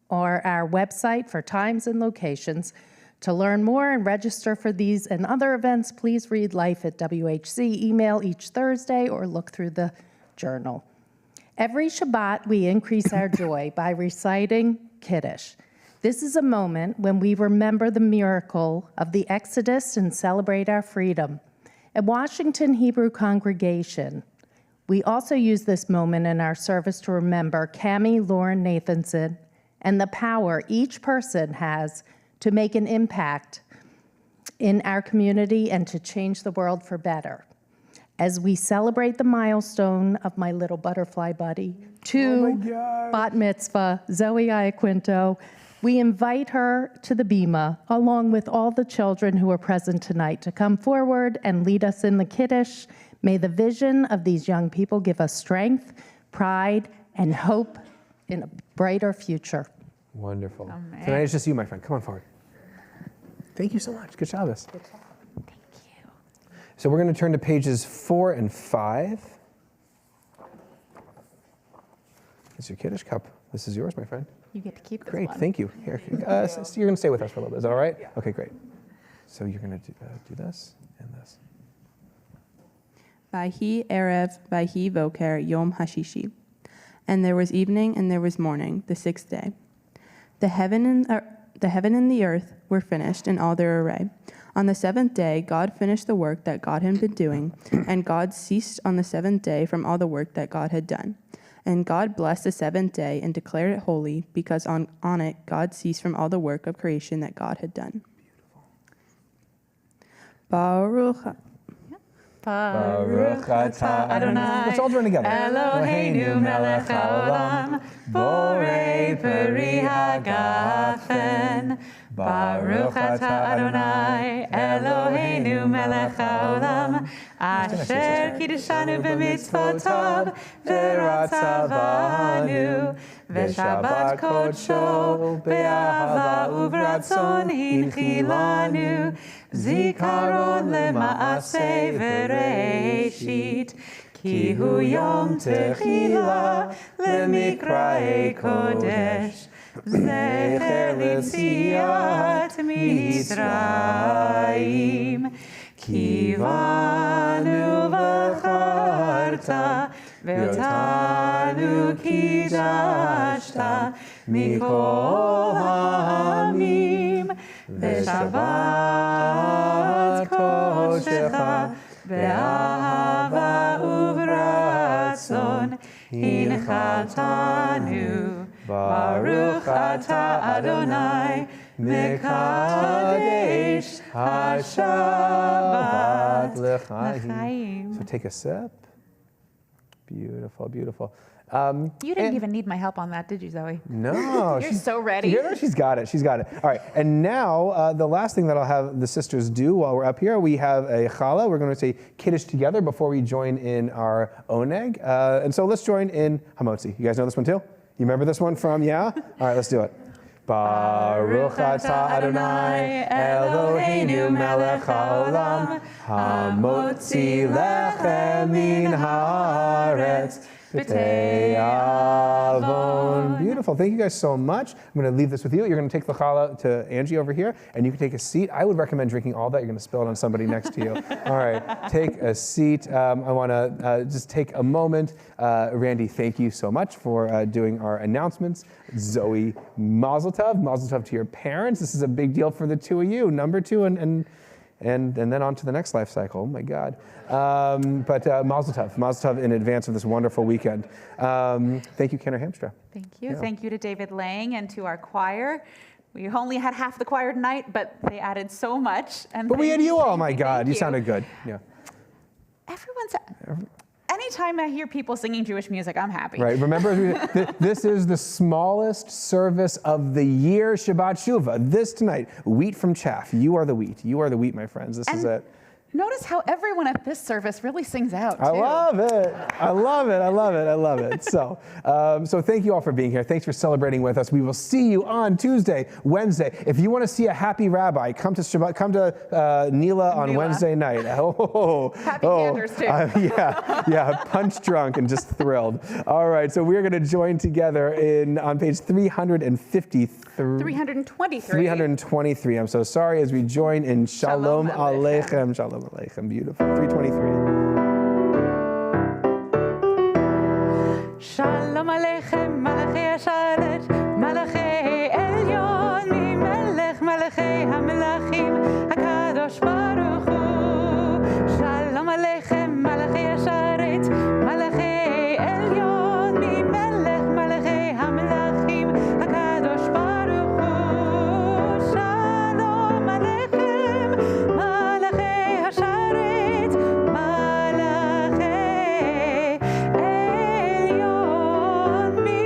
or our website for times and locations. To learn more and register for these and other events, please read Life at WHC email each Thursday or look through the journal. Every Shabbat, we increase our joy by reciting Kiddush. This is a moment when we remember the miracle of the Exodus and celebrate our freedom. At Washington Hebrew Congregation, we also use this moment in our service to remember Cammie Lauren Nathanson and the power each person has to make an impact in our community and to change the world for better. As we celebrate the milestone of my little butterfly buddy, bat mitzvah, Zoe Iaquinto, we invite her to the Bima, along with all the children who are present tonight, to come forward and lead us in the Kiddush. May the vision of these young people give us strength, pride, and hope in a brighter future. Wonderful. Amen. Tonight it's just you, my friend. Come on forward. Thank you so much. Good Shabbos. Thank you. So we're going to turn to pages 4 and 5. It's your Kiddush cup. This is yours, my friend. You get to keep this Great, one. thank you. Here, so you're going to stay with us for a little bit. Is that all right? Yeah. Okay, great. So you're going to do this and this. Vayhi erev, vayhi voker, yom hashishi. And there was evening and there was morning, the 6th day. The heaven and the earth were finished in all their array. On the 7th day, God finished the work that God had been doing, and God ceased on the 7th day from all the work that God had done. And God blessed the 7th day and declared it holy, because on it God ceased from all the work of creation that God had done. Baruch Baruch atah Adonai. Let's all join together. Eloheinu melech haolam, borei peri hagafen. Baruch atah Adonai, Eloheinu melech haolam, asher kiddeshanu b'mitzvotav, v'ratzavanu, v'shabbat kodsho, be'ahava uv'ratzon hinchilanu, zikaron lema'aseh v'reishit, ki hu yom techila lemikra'ei kodesh, zecher l'tziat Mitzrayim, ki vanu v'charta, ve'otanu kiddashta, mikol ha'amim, ve'shabbat kodeshecha, ve'ahava uv'ratzon, hinchaltanu. Baruch atah Adonai, mekadesh hashabbat l'chaim. So take a sip. Beautiful, beautiful. You didn't even need my help on that, did you, Zoe? No. You're so ready. She's got it. She's got it. All right. And now, the last thing that I'll have the sisters do while we're up here, we have a challah. We're going to say Kiddush together before we join in our oneg. And so let's join in Hamotzi. You guys know this one too? You remember this one from, yeah? All right, let's do it. Baruch atah Adonai, Eloheinu melech haolam, hamotzi lechem min haaretz, b'tei avon. Beautiful. Thank you guys so much. I'm going to leave this with you. You're going to take the challah to Angie over here, and you can take a seat. I would recommend drinking all that. You're going to spill it on somebody next to you. All right, take a seat. I want to just take a moment. Randy, thank you so much for doing our announcements. Zoe, mazel tov to your parents. This is a big deal for the two of you, number 2 and then on to the next life cycle. Oh my God. But mazel tov in advance of this wonderful weekend. Thank you, Kenner Hamstra. Thank you. Yeah. Thank you to David Lang and to our choir. We only had half the choir tonight, but they added so much. But we had you all, my God. You sounded good. Yeah. Anytime I hear people singing Jewish music, I'm happy. Right. Remember, this is the smallest service of the year, Shabbat Shuvah. This tonight, wheat from chaff. You are the wheat. You are the wheat, my friends. This is it. Notice how everyone at this service really sings out, too. I love it. I love it. I love it. I love it. So thank you all for being here. Thanks for celebrating with us. We will see you on Tuesday, Wednesday. If you want to see a happy rabbi, come to Shabbat, come to Nila on Wednesday night. Happy Candors, too. Yeah, punch drunk and just thrilled. All right, so we're going to join together on page 353. 323. 323. I'm so sorry, as we join in Shalom Aleichem. Shalom Aleichem. Beautiful. 323. Shalom Aleichem, Malachi Asharet, Malachi Elyon, Mi Melech, Malachi HaMelachim, HaKadosh Baruch Hu. Shalom Aleichem, Malachi Asharet, Malachi Elyon, Mi Melech, Malachi HaMelachim, HaKadosh Baruch Hu. Shalom Aleichem, Malachi Asharet, Malachi Elyon, Mi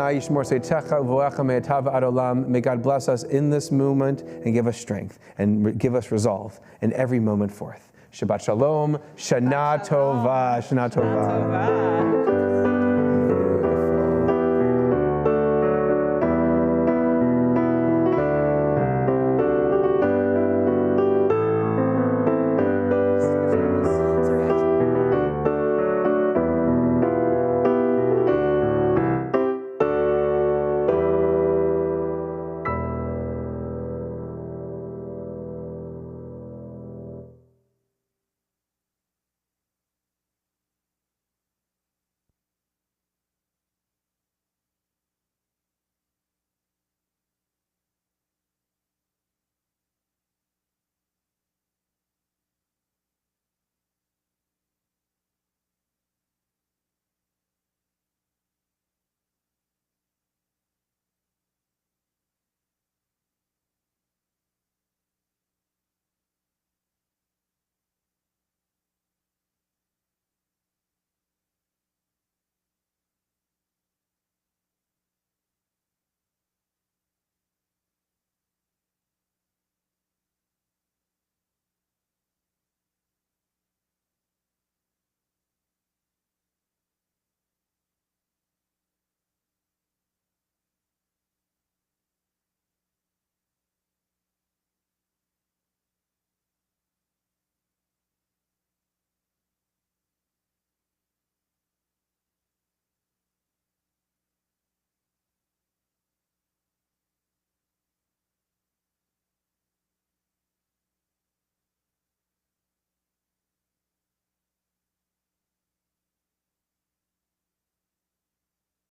Adonai yishmor seitecha uvoecha me'etav ad olam. May God bless us in this moment and give us strength and give us resolve in every moment forth. Shabbat shalom, Shana Tova, Shana Tova.